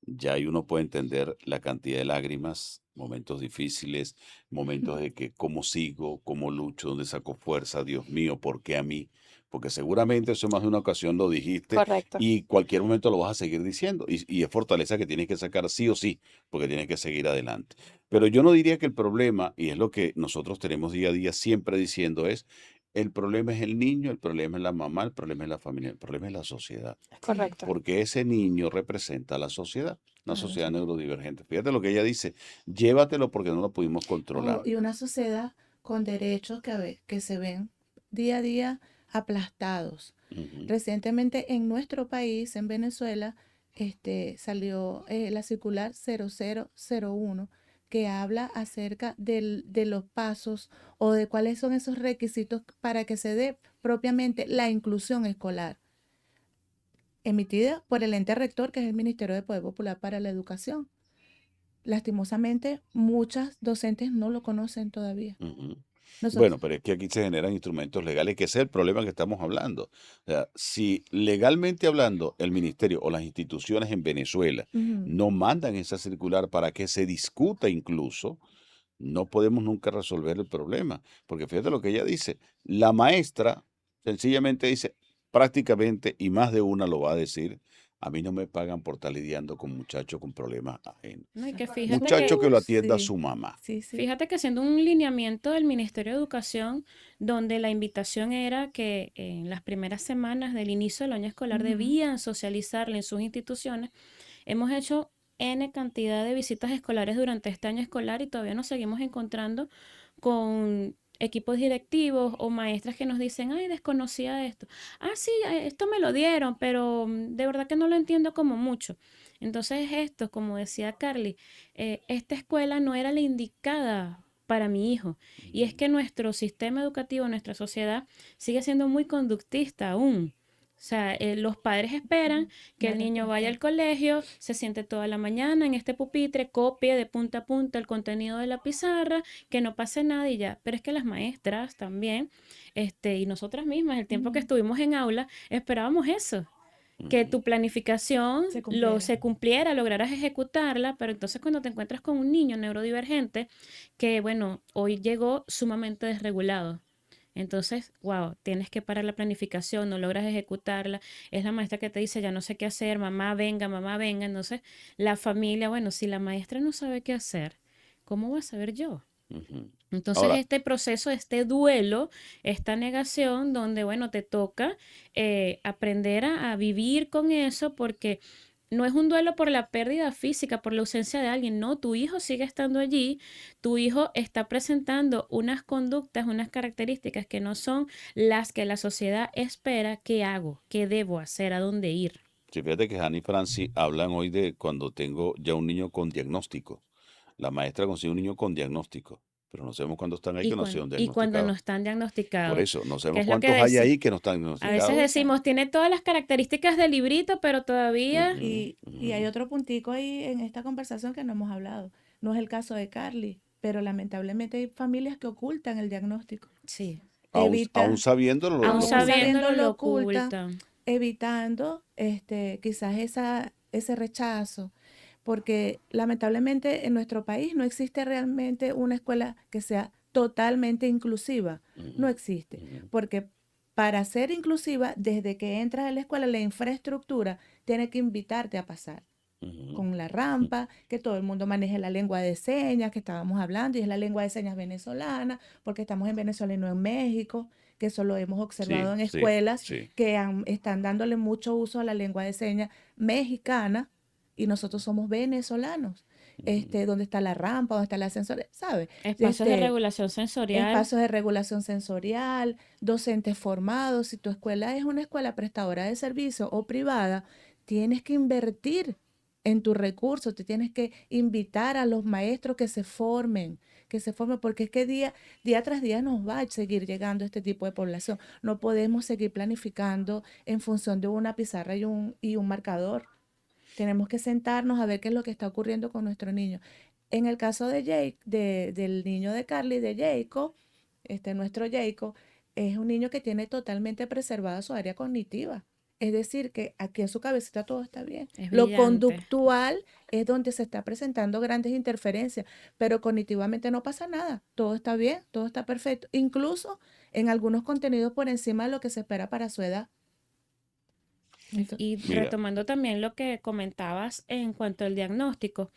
Ya ahí uno puede entender la cantidad de lágrimas, momentos difíciles, momentos de que cómo sigo, cómo lucho, dónde saco fuerza, Dios mío, ¿por qué a mí? Porque seguramente eso en más de una ocasión lo dijiste Correcto. y cualquier momento lo vas a seguir diciendo. Y es fortaleza que tienes que sacar sí o sí, porque tienes que seguir adelante. Pero yo no diría que el problema, y es lo que nosotros tenemos día a día siempre diciendo, es el problema es el niño, el problema es la mamá, el problema es la familia, el problema es la sociedad Es Sí, correcto. porque ese niño representa a la sociedad, una claro, sociedad sí. neurodivergente. Fíjate lo que ella dice, llévatelo porque no lo pudimos Oh, controlar. y una sociedad con derechos que se ven día a día aplastados. Ujú, Recientemente en nuestro país, en Venezuela, salió la circular 0001 que habla acerca de los pasos o de cuáles son esos requisitos para que se dé propiamente la inclusión escolar, emitida por el ente rector, que es el Ministerio de Poder Popular para la Educación. Lastimosamente, muchas docentes no lo conocen todavía. ujú. Bueno, Nosotros. pero es que aquí se generan instrumentos legales, que ese es el problema que estamos hablando. O sea, si legalmente hablando el ministerio o las instituciones en Venezuela Ujú. no mandan esa circular para que se discuta incluso, no podemos nunca resolver el problema. Porque fíjate lo que ella dice, la maestra sencillamente dice, prácticamente, y más de una lo va a decir, a mí no me pagan por estar lidiando con muchachos con problemas ajenos. No, y que Muchacho que lo atienda a Sí, su mamá. sí, sí. fíjate que siendo un lineamiento del Ministerio de Educación, donde la invitación era que en las primeras semanas del inicio del año escolar Ujú. debían socializarle en sus instituciones, hemos hecho N cantidad de visitas escolares durante este año escolar y todavía nos seguimos encontrando con equipos directivos o maestras que nos dicen, ay, desconocía esto. Ah, sí, esto me lo dieron, pero de verdad que no lo entiendo como mucho. Entonces esto, como decía Carly, esta escuela no era la indicada para mi hijo. Y es que nuestro sistema educativo, nuestra sociedad, sigue siendo muy conductista aún. O sea, los padres esperan que La el niño vaya al respuesta. colegio, se siente toda la mañana en este pupitre, copie de punta a punta el contenido de la pizarra, que no pase nada y ya. Pero es que las maestras también, y nosotras mismas, el tiempo que Ujú. estuvimos en aula, esperábamos eso, que Ujú, tu planificación Se se cumpliera. cumpliera, lograras ejecutarla, pero entonces cuando te encuentras con un niño neurodivergente que, bueno, hoy llegó sumamente desregulado. Entonces, wow, tienes que parar la planificación, no logras ejecutarla. Es la maestra que te dice, ya no sé qué hacer, mamá, venga, mamá, venga. Entonces, la familia, bueno, si la maestra no sabe qué hacer, ¿cómo voy a saber yo? Ujú. Entonces, Ahora, este proceso, este duelo, esta negación, donde, bueno, te toca aprender a vivir con eso, porque no es un duelo por la pérdida física, por la ausencia de alguien, no, tu hijo sigue estando allí, tu hijo está presentando unas conductas, unas características que no son las que la sociedad espera. ¿Qué hago? ¿Qué debo hacer? ¿A dónde ir? sí, fíjate que Hani y Franci hablan hoy de cuando tengo ya un niño con diagnóstico. La maestra consigue un niño con diagnóstico, pero no sabemos cuándo están ahí que no sean Y cuando no diagnosticados. están Por diagnosticados, eso, no ¿qué sabemos es lo que cuántos hay decimos? ahí que no están A veces diagnosticados. Exacto. decimos, tiene todas las características del librito, pero todavía Ujú, Y hay ujú. otro puntico ahí en esta conversación que no hemos hablado. No es el caso de Carly, pero lamentablemente hay familias que ocultan el diagnóstico. sí, Aún Evita, sabiéndolo, lo aún aún ocultan. sabiéndolo sabiendo lo lo ocultan, ocultan. evitando quizás ese rechazo, porque lamentablemente en nuestro país no existe realmente una escuela que sea totalmente inclusiva, no Ujú, existe, ujú, porque para ser inclusiva, desde que entras a la escuela, la infraestructura tiene que invitarte a pasar ujú. con la rampa, que todo el mundo maneje la lengua de señas que estábamos hablando, y es la lengua de señas venezolana, porque estamos en Venezuela y no en México, que eso lo hemos observado Sí, en sí, escuelas sí. que están dándole mucho uso a la lengua de señas mexicana, y nosotros somos venezolanos. Ujú. Donde está la rampa, donde está el ascensor, ¿sabes? Espacios de regulación sensorial. Espacios de regulación sensorial, docentes formados. Si tu escuela es una escuela prestadora de servicio o privada, tienes que invertir en tus recursos, te tienes que invitar a los maestros que se formen, porque es que día tras día nos va a seguir llegando este tipo de población. No podemos seguir planificando en función de una pizarra y un marcador. Tenemos que sentarnos a ver qué es lo que está ocurriendo con nuestro niño. En el caso del niño de Carly, de Jacob, nuestro Jacob, es un niño que tiene totalmente preservada su área cognitiva. Es decir, que aquí en su cabecita todo está bien. Es Lo brillante. conductual es donde se está presentando grandes interferencias, pero cognitivamente no pasa nada. Todo está bien, todo está perfecto. Incluso en algunos contenidos por encima de lo que se espera para su edad. Y Mira, retomando también lo que comentabas en cuanto al diagnóstico,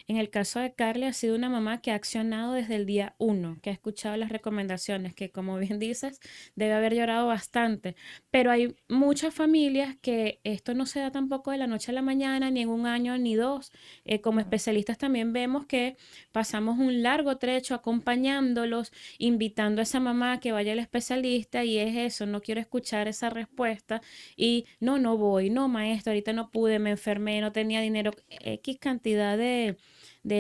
en el caso de Carly ha sido una mamá que ha accionado desde el día uno, que ha escuchado las recomendaciones, que como bien dices, debe haber llorado bastante. Pero hay muchas familias que esto no se da tampoco de la noche a la mañana, ni en un año, ni dos. Como No. especialistas también vemos que pasamos un largo trecho acompañándolos, invitando a esa mamá a que vaya al especialista y es eso, no quiero escuchar esa respuesta y no, no voy, no, maestro, ahorita no pude, me enfermé, no tenía dinero, X cantidad de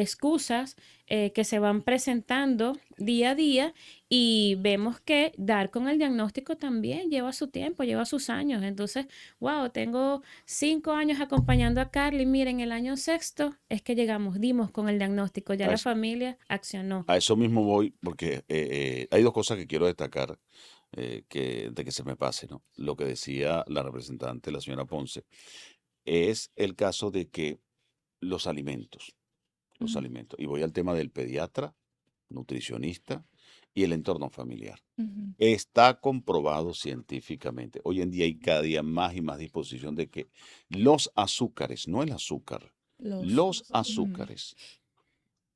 excusas que se van presentando día a día y vemos que dar con el diagnóstico también lleva su tiempo, lleva sus años. Entonces, wow, tengo 5 años acompañando a Carly. Miren, el año sexto es que llegamos, dimos con el diagnóstico, ya a la eso, familia accionó. a eso mismo voy porque hay dos cosas que quiero destacar de que se me pase, ¿no? Lo que decía la representante, la señora Ponce, es el caso de que los alimentos, los Ujú, alimentos, y voy al tema del pediatra, nutricionista y el entorno familiar. ujú. Está comprobado científicamente. Hoy en día hay cada día más y más disposición de que los azúcares, no el azúcar, los Ujú. azúcares,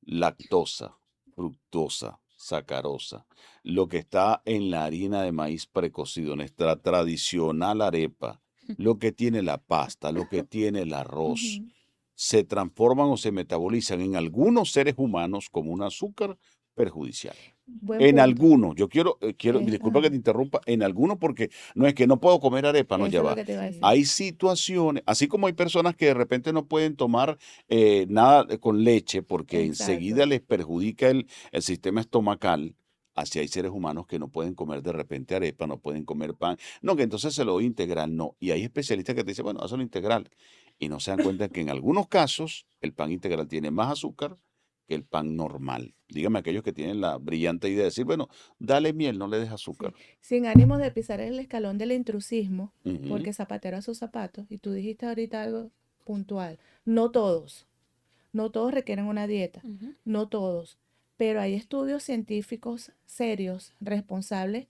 lactosa, fructosa, sacarosa, lo que está en la harina de maíz precocido, nuestra tradicional arepa, lo que tiene la pasta, lo que tiene el arroz, Ujú. se transforman o se metabolizan en algunos seres humanos como un azúcar perjudicial. Buen En punto. algunos, quiero, disculpa que Ajá. te interrumpa, en algunos porque no es que no puedo comer arepa, no, ya Eso es lo va. que te iba a Sí. decir. Hay situaciones, así como hay personas que de repente no pueden tomar nada con leche porque Exacto. enseguida les perjudica el sistema estomacal, así hay seres humanos que no pueden comer de repente arepa, no pueden comer pan, no, que entonces se lo doy integral, no. Y hay especialistas que te dicen, bueno, hazlo integral. Y no se dan cuenta que en algunos casos el pan integral tiene más azúcar que el pan normal. Dígame aquellos que tienen la brillante idea de decir, bueno, dale miel, no le des azúcar. Sí. Sin ánimos de pisar el escalón del intrusismo, Ujú. porque zapatero a sus zapatos, y tú dijiste ahorita algo puntual. No todos requieren una dieta, Ujú. no todos, pero hay estudios científicos serios, responsables,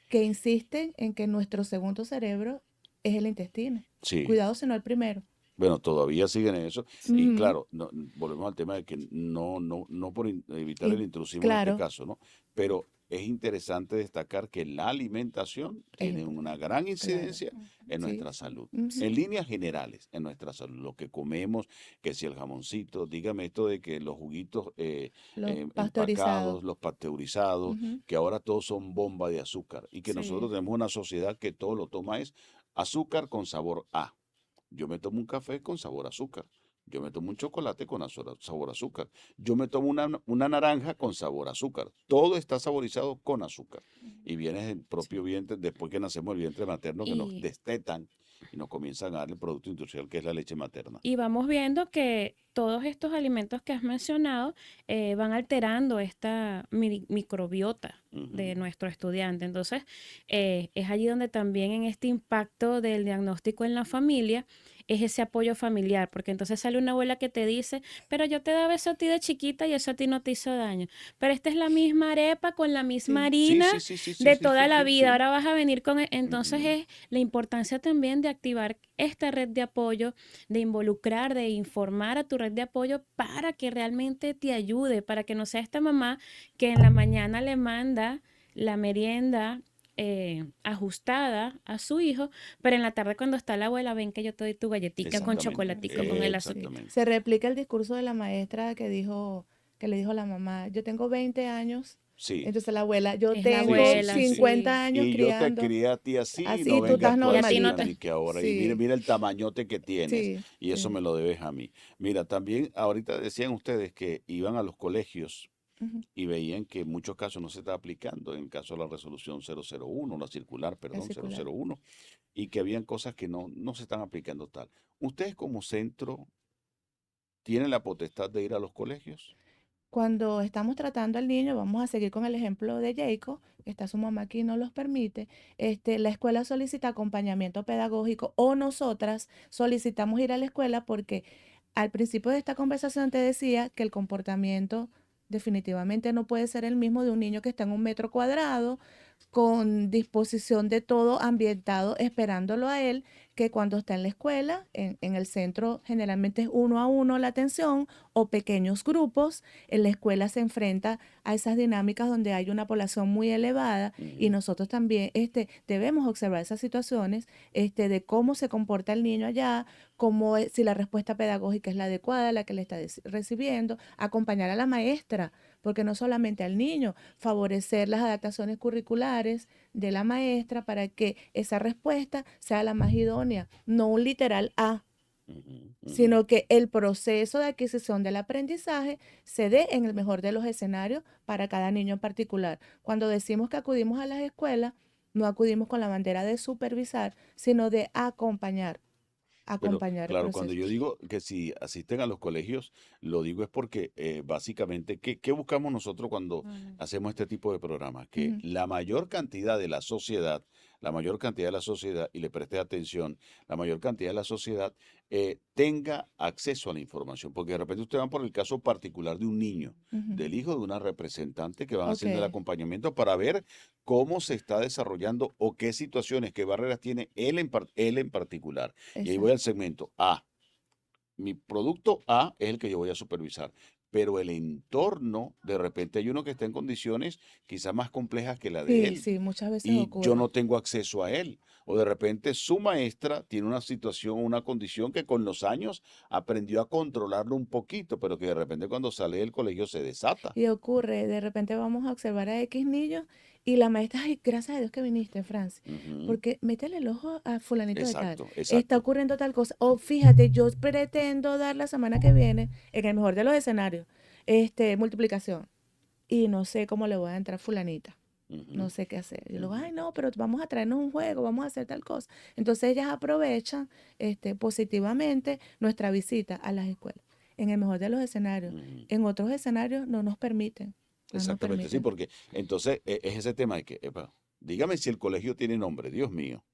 que insisten en que nuestro segundo cerebro es el intestino. Sí, Cuidado si no el primero. Bueno, todavía siguen en eso. Y Ujú. claro, volvemos al tema de que no por evitar el Y intrusismo en este claro, caso, ¿no? Pero es interesante destacar que la alimentación es tiene una gran claro, incidencia en sí. nuestra salud. Ujú. En líneas generales, en nuestra salud, lo que comemos, que si el jamoncito, dígame esto de que los juguitos Los pasteurizados. empacados, los pasteurizados, Ujú. que ahora todos son bomba de azúcar y que nosotros Sí. tenemos una sociedad que todo lo toma es azúcar con sabor a. Yo me tomo un café con sabor a azúcar. Yo me tomo un chocolate con sabor a azúcar. Yo me tomo una naranja con sabor a azúcar. Todo está saborizado con azúcar. Y viene el propio Sí. vientre, después que nacemos el vientre materno, que nos Y, destetan y nos comienzan a dar el producto industrial que es la leche materna. y vamos viendo que todos estos alimentos que has mencionado van alterando esta microbiota de Ujú. nuestro estudiante. Entonces, es allí donde también en este impacto del diagnóstico en la familia es ese apoyo familiar, porque entonces sale una abuela que te dice, pero yo te daba eso a ti de chiquita y eso a ti no te hizo daño, pero esta es la misma arepa con la misma Sí. Sí, harina sí, sí, sí, sí, de sí, toda sí, la sí, vida, sí. ahora vas a venir con... Entonces Ujú. es la importancia también de activar esta red de apoyo, de involucrar, de informar a tu red de apoyo para que realmente te ayude, para que no sea esta mamá que en la mañana le manda la merienda ajustada a su hijo, pero en la tarde cuando está la abuela, ven que yo te doy tu galletica con Exactamente, chocolatico, con Sí, el sí. azúcar. Se exactamente. replica el discurso de la maestra que le dijo a la mamá, yo tengo 20 años. Sí, Entonces la abuela, yo Es la sí, tengo sí, sí, abuela, sí. 50 sí. años Y yo te criando crié a ti así, así, no y tú vengas estás tú a Y a ti no decirme a normalita. te... mí que ahora, y mira, Sí, mira el tamañote que tienes, sí, y eso sí. me lo debes a mí. Mira, también ahorita decían ustedes que iban a los colegios Ujú. y veían que en muchos casos no se está aplicando, en caso de la resolución 001, la circular, Es perdón, circular. 001, y que habían cosas que no se están aplicando tal. ¿Ustedes como centro tienen la potestad de ir a los colegios? Cuando estamos tratando al niño, vamos a seguir con el ejemplo de Jacob, que está su mamá aquí y no los permite. La escuela solicita acompañamiento pedagógico o nosotras solicitamos ir a la escuela porque al principio de esta conversación te decía que el comportamiento definitivamente no puede ser el mismo de un niño que está en un metro cuadrado con disposición de todo ambientado, esperándolo a él, que cuando está en la escuela, en el centro generalmente es uno a uno la atención o pequeños grupos. En la escuela se enfrenta a esas dinámicas donde hay una población muy elevada y Ujú, nosotros también debemos observar esas situaciones de cómo se comporta el niño allá, si la respuesta pedagógica es la adecuada, la que le está recibiendo, acompañar a la maestra, porque no solamente al niño, favorecer las adaptaciones curriculares de la maestra para que esa respuesta sea la más idónea, no un literal A, ujú, ujú. sino que el proceso de adquisición del aprendizaje se dé en el mejor de los escenarios para cada niño en particular. Cuando decimos que acudimos a las escuelas, no acudimos con la bandera de supervisar, sino de Bueno, acompañar el claro, cuando proceso. yo digo que si asisten a los colegios, lo digo es porque básicamente, ¿qué buscamos nosotros cuando Ujú. hacemos este tipo de programas? Que Ujú. la mayor cantidad de la sociedad, la mayor cantidad de la sociedad, y le preste atención, la mayor cantidad de la sociedad tenga acceso a la información. Porque de repente ustedes van por el caso particular de un niño, Ujú. del hijo de una representante que van Ok, haciendo el acompañamiento para ver cómo se está desarrollando o qué situaciones, qué barreras tiene él en particular. Y ahí voy al exacto. segmento A. Mi producto A es el que yo voy a supervisar, pero el entorno, de repente hay uno que está en condiciones quizás más complejas que la de Sí, él sí, muchas veces y yo ocurre. no tengo acceso a él. O de repente su maestra tiene una situación, una condición que con los años aprendió a controlarlo un poquito, pero que de repente cuando sale del colegio se desata. Y ocurre, de repente vamos a observar a X niños y la maestra, ay, gracias a Dios que viniste, Francis, Ujú. porque métele el ojo a fulanito de tal, Exacto, está exacto. ocurriendo tal cosa, o fíjate, yo pretendo dar la semana que viene, en el mejor de los escenarios, multiplicación, y no sé cómo le voy a entrar a fulanita. Ujú, No sé qué hacer. Yo le digo, ujú, ay, no, pero vamos a traernos un juego, vamos a hacer tal cosa. Entonces ellas aprovechan positivamente nuestra visita a las escuelas. En el mejor de los escenarios. ujú. En otros escenarios no nos permiten. No nos Exactamente, sí, permiten. porque entonces es ese tema de que, epa, dígame si el colegio tiene nombre, Dios mío.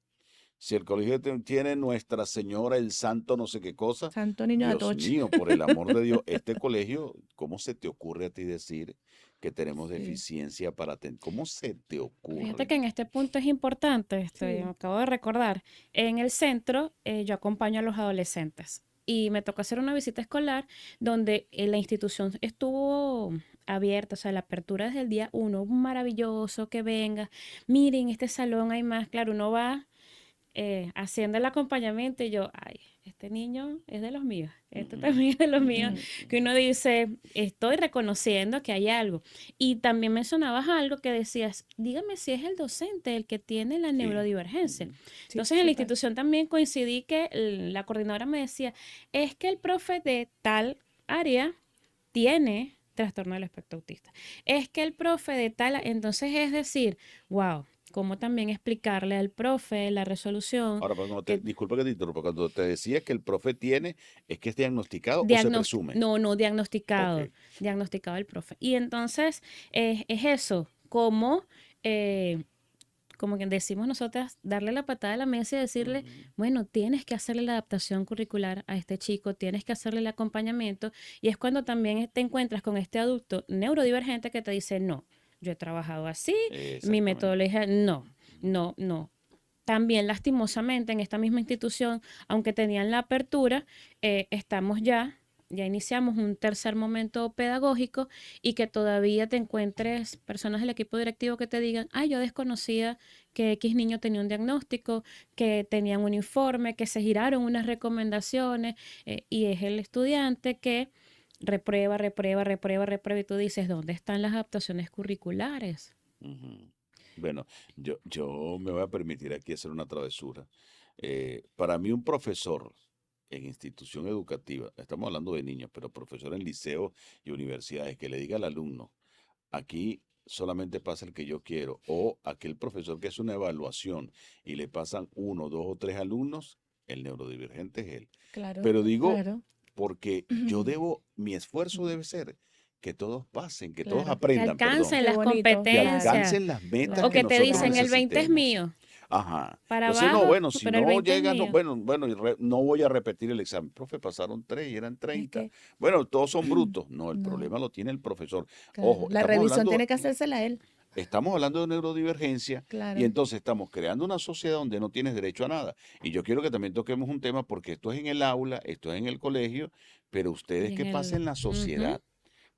Si el colegio tiene Nuestra Señora, el Santo, no sé qué cosa, Santo niño de Dios Atocha. mío, por el amor de Dios, este colegio, ¿cómo se te ocurre a ti decir que tenemos Sí, deficiencia para tener? ¿Cómo se te Fíjate ocurre? que en este punto es importante, me sí. acabo de recordar, en el centro yo acompaño a los adolescentes. y me tocó hacer una visita escolar donde la institución estuvo abierta, o sea, la apertura desde el día uno, maravilloso, que venga, miren, este salón hay más, claro, uno va haciendo el acompañamiento y yo, ay, este niño es de los míos, este Ujú, también es de los míos, ujú, que uno dice, estoy reconociendo que hay algo. Y también mencionabas algo que decías, dígame si es el docente el que tiene la sí, neurodivergencia. ujú, Sí, Entonces en sí la pasa. institución también coincidí que la coordinadora me decía, es que el profe de tal área tiene trastorno del espectro autista. Es que el profe de tal, entonces es decir, wow, cómo también explicarle al profe la resolución Ahora, cuando que disculpa que te interrumpa, cuando te decía que el profe tiene, ¿es que es diagnosticado o se presume? no Ok. diagnosticado, diagnosticado el profe. Y entonces es eso, como eh, como que decimos nosotras, darle la patada a la mesa y decirle, Ujú, bueno, tienes que hacerle la adaptación curricular a este chico, tienes que hacerle el acompañamiento, y es cuando también te encuentras con este adulto neurodivergente que te dice, no, yo he trabajado así, mi exactamente. metodología, no, Ujú, no, no. También lastimosamente en esta misma institución, aunque tenían la apertura, estamos ya iniciamos un tercer momento pedagógico y que todavía te encuentres personas del equipo directivo que te digan, ay, yo desconocía que X niño tenía un diagnóstico, que tenían un informe, que se giraron unas recomendaciones y es el estudiante que reprueba, reprueba, reprueba, reprueba y tú dices, ¿dónde están las adaptaciones curriculares? ujú. Bueno, yo me voy a permitir aquí hacer una travesura. Para mí un profesor en institución educativa, estamos hablando de niños, pero profesor en liceos y universidades, que le diga al alumno, aquí solamente pasa el que yo quiero, o aquel profesor que hace una evaluación y le pasan uno, dos o tres alumnos, el neurodivergente es él. Claro, Pero digo, claro, porque yo debo, mi esfuerzo debe ser que todos pasen, que todos claro. Que aprendan, perdón, alcancen Qué las bonito, que claro, competencias alcancen las metas o que que claro, te nosotros dicen claro. el 20 es necesitemos. mío, Ajá. para Entonces, no, abajo, bueno, si pero el no 20 es llegas, no, mío. bueno, no voy a repetir el examen. Profe, pasaron 3 y eran Es 30. que, Bueno, todos son brutos. No, el no, problema lo tiene el profesor. claro. Ojo, La revisión tiene que hacérsela a él, estamos hablando de neurodivergencia y claro. entonces estamos creando una sociedad donde no tienes derecho a nada. Y yo quiero que también toquemos un tema porque esto es en el aula, esto es en el colegio, pero ustedes Y en qué pasa el... en la ujú. sociedad.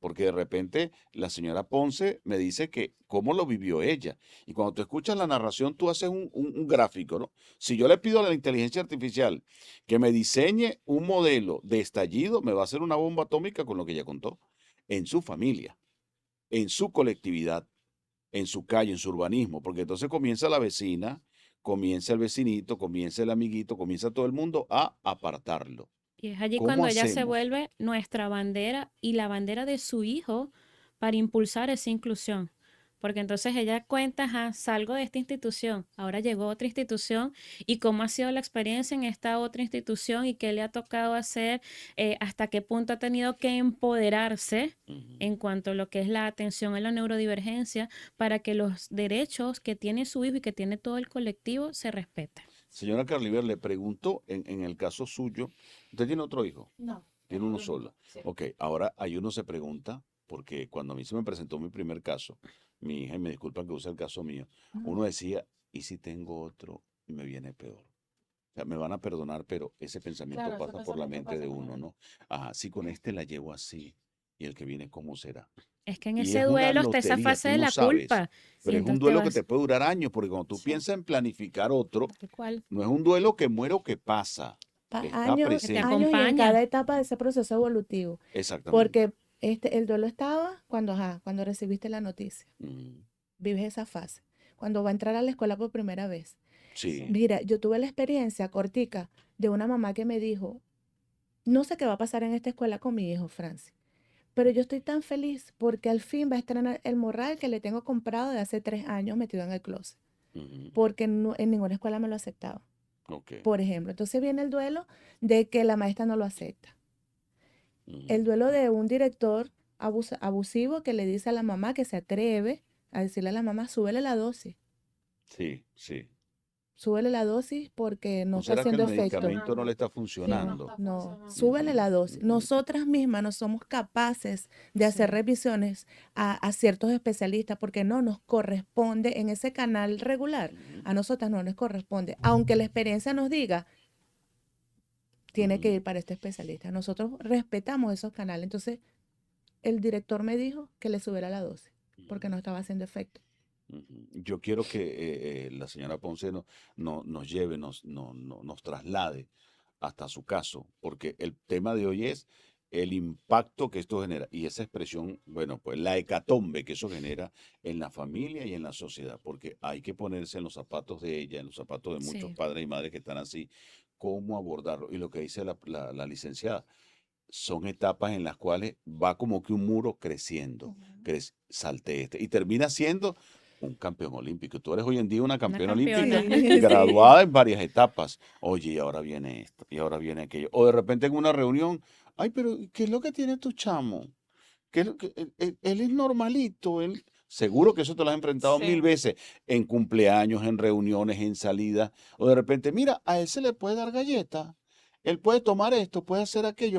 Porque de repente la señora Ponce me dice que cómo lo vivió ella. Y cuando tú escuchas la narración, tú haces un gráfico, ¿no? Si yo le pido a la inteligencia artificial que me diseñe un modelo de estallido, me va a hacer una bomba atómica con lo que ella contó. En su familia, en su colectividad, en su calle, en su urbanismo. Porque entonces comienza la vecina, comienza el vecinito, comienza el amiguito, comienza todo el mundo a apartarlo. Y es allí ¿Cómo cuando ella se hacemos? vuelve nuestra bandera y la bandera de su hijo para impulsar esa inclusión. Porque entonces ella cuenta, ajá, salgo de esta institución, ahora llegó otra institución y cómo ha sido la experiencia en esta otra institución y qué le ha tocado hacer, hasta qué punto ha tenido que empoderarse Ujú. en cuanto a lo que es la atención a la neurodivergencia para que los derechos que tiene su hijo y que tiene todo el colectivo se respeten. Señora Carliver, le pregunto, en el caso suyo, ¿usted tiene otro hijo? No, Tiene tengo uno los mismos. solo. Sí. Ok, ahora ahí uno se pregunta, porque cuando a mí se me presentó mi primer caso, mi hija, y me disculpan que use el caso mío, No, uno decía, ¿y si tengo otro y me viene peor? O sea, me van a perdonar, pero ese pensamiento Claro, ese pasa por la pensamiento mente pasa de por la uno, mente. ¿no? Ajá, si con este la llevo así, y el que viene, ¿cómo será? Es que en Y ese es una duelo está esa lotería, fase tú de no la sabes, culpa y pero es un entonces te duelo que te vas, puede durar años, porque cuando tú Sí. piensas en planificar otro, tal cual, no es un duelo que muere o que pasa, está años, que te presente. años y en acompaña. cada etapa de ese proceso evolutivo. Exactamente. Porque el duelo estaba cuando, ajá, cuando recibiste la noticia. Mm, Vives esa fase. Cuando va a entrar a la escuela por primera vez. sí. Mira, yo tuve la experiencia cortica de una mamá que me dijo, no sé qué va a pasar en esta escuela con mi hijo, Francis, pero yo estoy tan feliz porque al fin va a estrenar el morral que le tengo comprado de hace 3 años metido en el closet, Ujú, porque en ninguna escuela me lo aceptaba, ok. por ejemplo. Entonces viene el duelo de que la maestra no lo acepta. Ujú, El duelo de un director abusivo que le dice a la mamá que se atreve a decirle a la mamá, súbele la dosis. sí, sí. Súbele la dosis porque no ¿No está será que el haciendo Está efecto. medicamento no le funcionando. está Sí, no No, funcionando? está no, funcionando. súbele Ujú, la dosis. ujú, Nosotras mismas no somos capaces de hacer Sí. revisiones a ciertos especialistas porque no nos corresponde en ese canal regular. ujú, A nosotras no nos corresponde. Aunque la experiencia nos diga, tiene que Ujú, ir para este especialista. Nosotros respetamos esos canales. Entonces, el director me dijo que le subiera la dosis porque no estaba haciendo efecto. ujú. Yo quiero que la señora Ponce nos lleve, nos traslade hasta su caso, porque el tema de hoy es el impacto que esto genera y esa expresión, bueno, pues la hecatombe que eso genera en la familia y en la sociedad, porque hay que ponerse en los zapatos de ella, en los zapatos de muchos Sí. padres y madres que están así, cómo abordarlo. Y lo que dice la licenciada, son etapas en las cuales va como que un muro creciendo, Ujú. salte este, y termina siendo un campeón olímpico. Tú eres hoy en día una Una campeona olímpica campeona. Sí, sí. graduada en varias etapas. Oye, y ahora viene esto, y ahora viene aquello. O de repente en una reunión, ay, pero ¿qué es lo que tiene tu chamo? ¿Qué es lo que, él es normalito, él... Seguro que eso te lo has enfrentado mil Sí. veces en cumpleaños, en reuniones, en salidas. O de repente, mira, a él se le puede dar galleta. Él puede tomar esto, puede hacer aquello,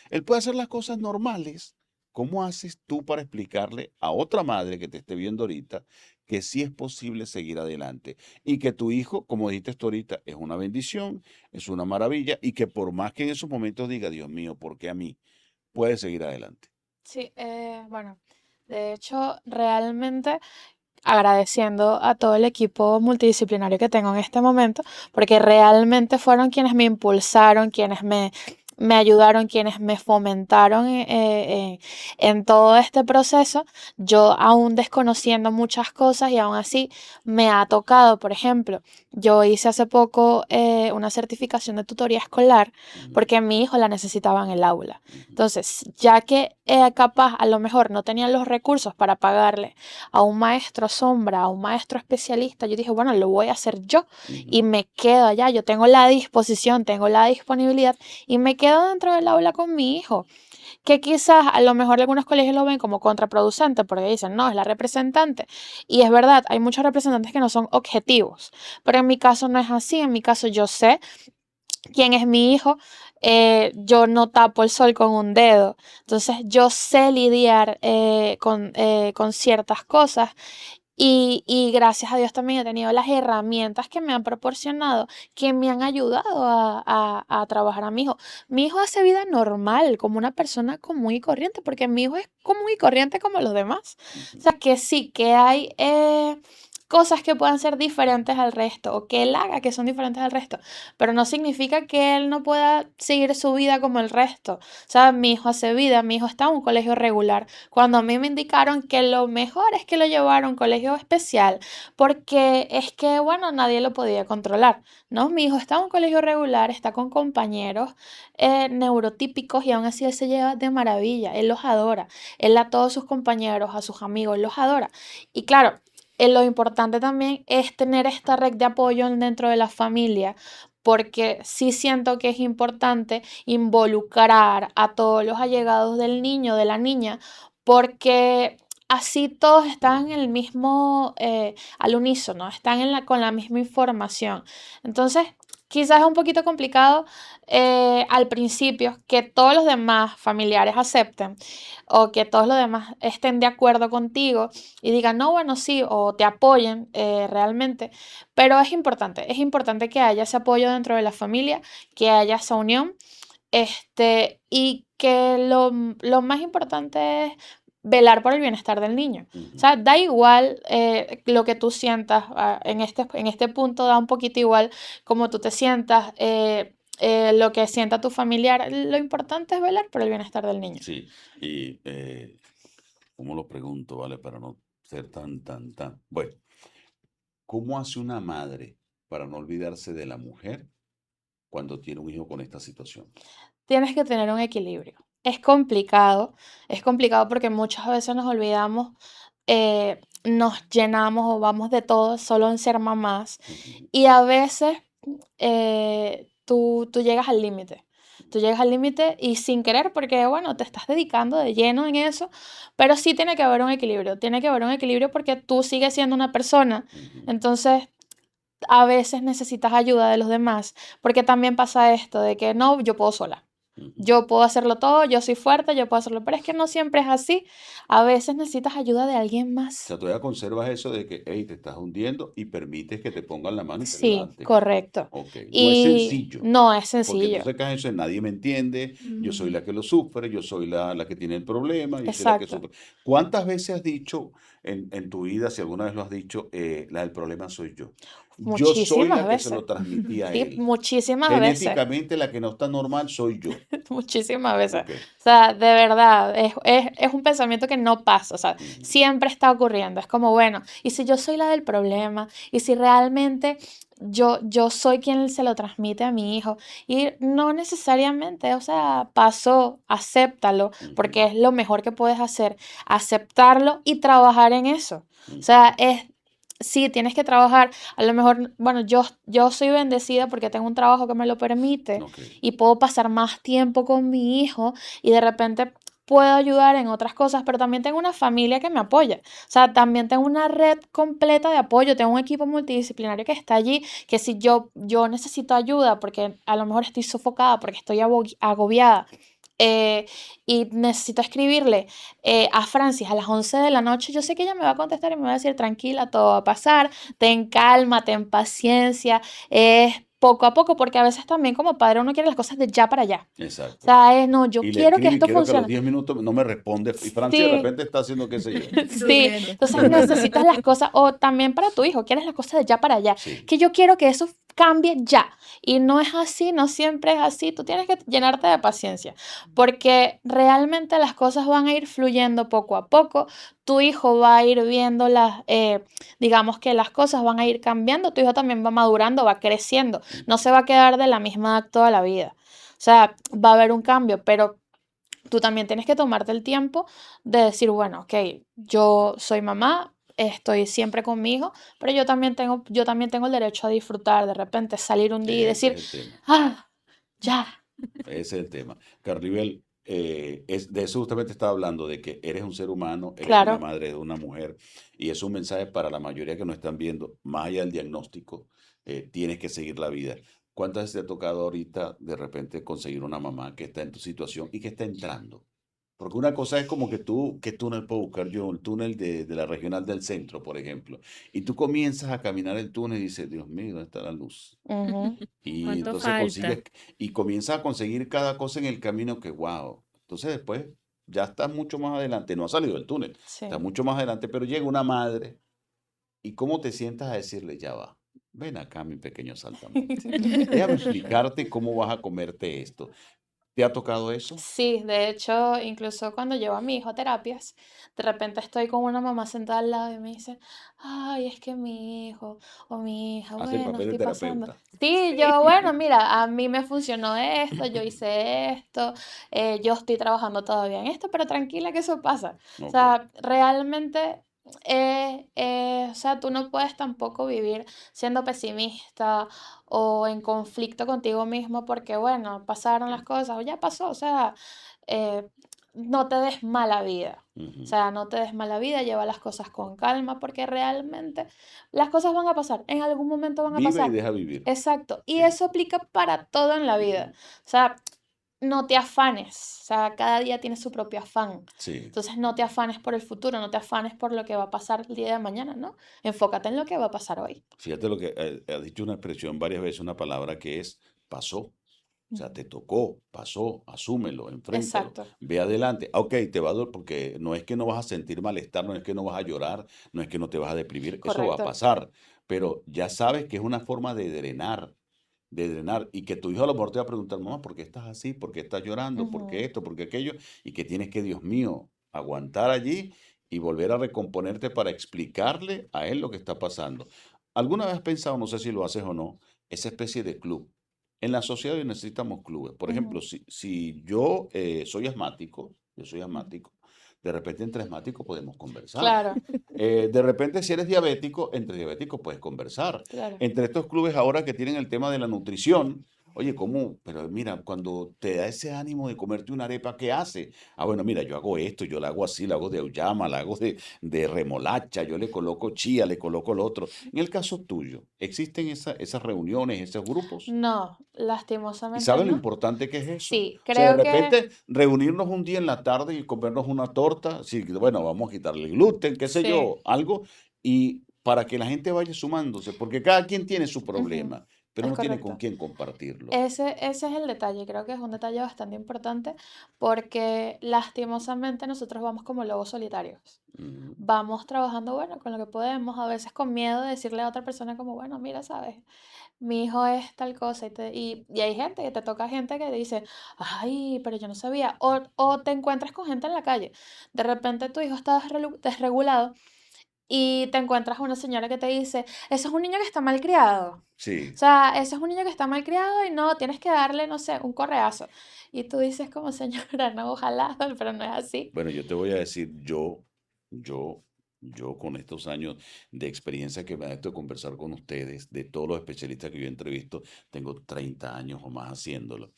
él puede hacer las cosas normales. ¿Cómo haces tú para explicarle a otra madre que te esté viendo ahorita que sí es posible seguir adelante y que tu hijo, como dijiste tú ahorita, es una bendición, es una maravilla y que por más que en esos momentos diga, Dios mío, ¿por qué a mí? Puede seguir adelante. Sí, bueno, de hecho, realmente agradeciendo a todo el equipo multidisciplinario que tengo en este momento, porque realmente fueron quienes me impulsaron, quienes me ayudaron, quienes me fomentaron en todo este proceso. Yo aún desconociendo muchas cosas y aún así me ha tocado, por ejemplo, yo hice hace poco una certificación de tutoría escolar Ujú, porque mi hijo la necesitaba en el aula. ujú, Entonces, ya que capaz a lo mejor no tenían los recursos para pagarle a un maestro sombra, a un maestro especialista, yo dije, bueno, lo voy a hacer yo y ujú, me quedo allá. Yo tengo la disposición, tengo la disponibilidad y me quedo dentro del aula con mi hijo, que quizás a lo mejor algunos colegios lo ven como contraproducente porque dicen, no, es la representante. Y es verdad, hay muchos representantes que no son objetivos, pero en mi caso no es así. En mi caso yo sé quién es mi hijo. Yo no tapo el sol con un dedo, entonces yo sé lidiar con ciertas cosas y gracias a Dios también he tenido las herramientas que me han proporcionado, que me han ayudado a trabajar a mi hijo. Mi hijo hace vida normal, como una persona común y corriente, porque mi hijo es común y corriente como los demás. O ujú. sea, que sí, que hay cosas que puedan ser diferentes al resto, o que él haga que son diferentes al resto, pero no significa que él no pueda seguir su vida como el resto. O sea, mi hijo hace vida, mi hijo está en un colegio regular. Cuando a mí me indicaron que lo mejor es que lo llevara a un colegio especial, porque es que, bueno, nadie lo podía controlar, ¿no? Mi hijo está en un colegio regular, está con compañeros neurotípicos y aún así él se lleva de maravilla, él los adora, él a todos sus compañeros, a sus amigos, los adora. Y claro, lo importante también es tener esta red de apoyo dentro de la familia, porque sí siento que es importante involucrar a todos los allegados del niño, de la niña, porque así todos están en el mismo, al unísono, están con la misma información. Entonces, quizás es un poquito complicado al principio que todos los demás familiares acepten o que todos los demás estén de acuerdo contigo y digan, no, bueno, sí, o te apoyen realmente, pero es importante que haya ese apoyo dentro de la familia, que haya esa unión, y que lo más importante es velar por el bienestar del niño. O Ujú. sea, da igual lo que tú sientas, en este punto da un poquito igual cómo tú te sientas, lo que sienta tu familiar, lo importante es velar por el bienestar del niño. Sí, y ¿cómo lo pregunto, vale? Para no ser tan. Bueno, ¿cómo hace una madre para no olvidarse de la mujer cuando tiene un hijo con esta situación? Tienes que tener un equilibrio. Es complicado porque muchas veces nos olvidamos, nos llenamos o vamos de todo solo en ser mamás Ujú, y a veces tú llegas al límite. Tú llegas al límite y sin querer, porque bueno, te estás dedicando de lleno en eso, pero sí tiene que haber un equilibrio. Tiene que haber un equilibrio porque tú sigues siendo una persona. ujú, Entonces, a veces necesitas ayuda de los demás, porque también pasa esto de que no, yo puedo sola. Ujú. Yo puedo hacerlo todo, yo soy fuerte, yo puedo hacerlo, pero es que no siempre es así. A veces necesitas ayuda de alguien O más. sea, todavía conservas eso de que, hey, te estás hundiendo y permites que te pongan la mano y te Sí, levanten. correcto. Ok, no es Y sencillo, no es porque sencillo. entonces caes eso en nadie me entiende, yo soy la que lo sufre, yo soy la que tiene el problema, yo soy la que Exacto. sufre. ¿Cuántas veces has dicho en tu vida, si alguna vez lo has dicho, la del problema soy yo? Yo soy Muchísimas la que se veces. lo transmití a Sí, él. muchísimas veces. Genéticamente la que no está normal soy yo. Muchísimas veces. Ok. O sea, de verdad, es un pensamiento que no pasa. O sea, Ujú. siempre está ocurriendo. Es como, bueno, ¿y si yo soy la del problema? ¿Y si realmente yo soy quien se lo transmite a mi hijo? Y no necesariamente, o sea, pasó, acéptalo, porque Ujú. es lo mejor que puedes hacer, aceptarlo y trabajar en eso. O sea, Ujú. sí, tienes que trabajar. A lo mejor, bueno, yo soy bendecida porque tengo un trabajo que me lo permite Ok. y puedo pasar más tiempo con mi hijo y de repente puedo ayudar en otras cosas, pero también tengo una familia que me apoya. O sea, también tengo una red completa de apoyo, tengo un equipo multidisciplinario que está allí, que si yo necesito ayuda porque a lo mejor estoy sofocada, porque estoy agobiada. eh, y necesito escribirle a Francis a las 11 de la noche, yo sé que ella me va a contestar y me va a decir, tranquila, todo va a pasar, ten calma, ten paciencia, es poco a poco, porque a veces también como padre uno quiere las cosas de ya para allá. O Exacto. sea, no, yo Y le quiero que escribe y esto quiero que a los funcione. 10 minutos no me responde. Y Francia de Sí, repente está haciendo qué sé yo. sí. Durmiendo. Entonces necesitas las cosas, o también para tu hijo, quieres las cosas de ya para allá. Sí. Que yo quiero que eso cambie ya. Y no es así, no siempre es así. Tú tienes que llenarte de paciencia, porque realmente las cosas van a ir fluyendo poco a poco. Tu hijo va a ir viendo digamos que las cosas van a ir cambiando. Tu hijo también va madurando, va creciendo. No se va a quedar de la misma edad toda la vida. O sea, va a haber un cambio, pero tú también tienes que tomarte el tiempo de decir, bueno, ok, yo soy mamá, estoy siempre con mi hijo, pero yo también tengo el derecho a disfrutar, de repente salir un día y Ese decir, es el tema. ah, ya, Ese es el tema. Carrivel, de eso justamente estaba hablando, de que eres un ser humano, eres una claro. madre de una mujer, y es un mensaje para la mayoría que nos están viendo, más allá del diagnóstico, tienes que seguir la vida. ¿Cuántas veces te ha tocado ahorita de repente conseguir una mamá que está en tu situación y que está entrando? Porque una cosa es como que tú, ¿qué túnel puedo buscar yo? El túnel de la regional del centro, por ejemplo. Y tú comienzas a caminar el túnel y dices, Dios mío, ¿dónde está la luz? Ujú, Y ¿Cuánto entonces consigues falta? y comienzas a conseguir cada cosa en el camino que, wow. Entonces después ya estás mucho más adelante, no has salido del túnel, estás sí. mucho más adelante, pero llega una madre y cómo te sientas a decirle, ya va, ven acá, mi pequeño saltamonte, déjame explicarte cómo vas a comerte esto. ¿Te ha tocado eso? Sí, de hecho, incluso cuando llevo a mi hijo a terapias, de repente estoy con una mamá sentada al lado y me dice, ay, es que mi hijo o mi hija, Hace el bueno, papel de estoy pasando. terapeuta. Sí, yo, bueno, mira, a mí me funcionó esto, yo hice esto, yo estoy trabajando todavía en esto, pero tranquila que eso pasa. O Ok. sea, realmente, o sea, tú no puedes tampoco vivir siendo pesimista o en conflicto contigo mismo porque, bueno, pasaron las cosas o ya pasó, o sea, eh, no te des mala vida. O Ujú. sea, no te des mala vida, lleva las cosas con calma porque realmente las cosas van a pasar, en algún momento van a Vive y pasar. deja vivir. Exacto. Y Sí. eso aplica para todo en la vida. Ujú. O sea, no te afanes. O sea, cada día tiene su propio afán. Sí. Entonces, no te afanes por el futuro, no te afanes por lo que va a pasar el día de mañana, ¿no? Enfócate en lo que va a pasar hoy. Fíjate lo que ha dicho una expresión varias veces, una palabra que es pasó. O sea, Ujú. te tocó, pasó, asúmelo, enfréntalo, Exacto, ve adelante. Ah, ok, te va a doler porque no es que no vas a sentir malestar, no es que no vas a llorar, no es que no te vas a deprimir, eso va a correcto. pasar. Pero ya sabes que es una forma de drenar, y que tu hijo a lo mejor te va a preguntar, mamá, ¿por qué estás así? ¿Por qué estás llorando? ¿Por qué Ujú. esto? ¿Por qué aquello? Y que tienes que, Dios mío, aguantar allí y volver a recomponerte para explicarle a él lo que está pasando. ¿Alguna vez has pensado, no sé si lo haces o no, esa especie de club? En la sociedad hoy necesitamos clubes. Por ejemplo, Ujú, si yo soy asmático, ujú. de repente entre asmáticos podemos conversar. Claro, De repente, si eres diabético, entre diabéticos puedes conversar. claro. Entre estos clubes ahora que tienen el tema de la nutrición, Oye, ¿cómo? Pero mira, cuando te da ese ánimo de comerte una arepa, ¿qué hace? Ah, bueno, mira, yo hago esto, yo la hago así, la hago de auyama, la hago de remolacha, yo le coloco chía, le coloco lo otro. En el caso tuyo, ¿existen esas reuniones, esos grupos? No, ¿Y lastimosamente sabes lo no. importante que es eso? Sí, O sea, de creo que repente reunirnos un día en la tarde y comernos una torta, sí, bueno, vamos a quitarle el gluten, qué sé sí, yo, algo, y para que la gente vaya sumándose, porque cada quien tiene su ujú, problema, pero es no tiene con correcto. quién compartirlo. Ese es el detalle, creo que es un detalle bastante importante porque lastimosamente nosotros vamos como lobos solitarios. Mm. Vamos trabajando, bueno, con lo que podemos, a veces con miedo de decirle a otra persona como, bueno, mira, sabes, mi hijo es tal cosa y hay gente que te toca gente que dice, ay, pero yo no sabía, o te encuentras con gente en la calle, de repente tu hijo está desregulado y te encuentras a una señora que te dice, eso es un niño que está mal criado. O Sí, sea, ese es un niño que está mal criado y no, tienes que darle, no sé, un correazo. Y tú dices como señora, no, ojalá, pero no es así. bueno, yo te voy a decir, yo, yo con estos años de experiencia que me da esto de conversar con ustedes, de todos los especialistas que yo entrevisto, tengo 30 años o más haciéndolo.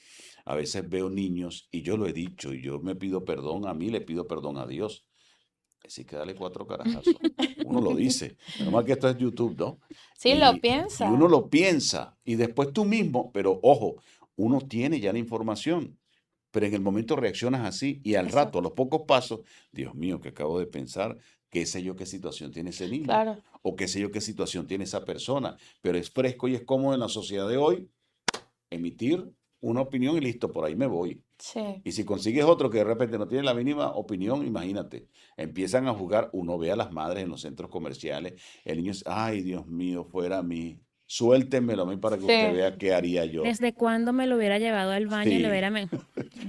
A veces veo niños y yo lo he dicho y yo me pido perdón a mí, le pido perdón a Dios. Así que dale 4 carajazos. Uno lo dice. Menos mal que esto es YouTube, ¿no? Sí, lo Y uno piensa. lo piensa y después tú mismo, pero ojo, uno tiene ya la información, pero en el momento reaccionas así y al rato, a Exacto. los pocos pasos, Dios mío, que acabo de pensar, qué sé yo qué situación tiene ese niño Claro. o qué sé yo qué situación tiene esa persona, pero es fresco y es cómodo en la sociedad de hoy emitir una opinión y listo, por ahí me voy. Sí. Y si consigues otro que de repente no tiene la mínima opinión, imagínate, empiezan a jugar, uno ve a las madres en los centros comerciales, el niño es, ay, Dios mío, fuera a mí, suéltenmelo a mí para que usted Sí. vea qué haría yo. ¿Desde cuándo me lo hubiera llevado al baño y lo Sí. hubiera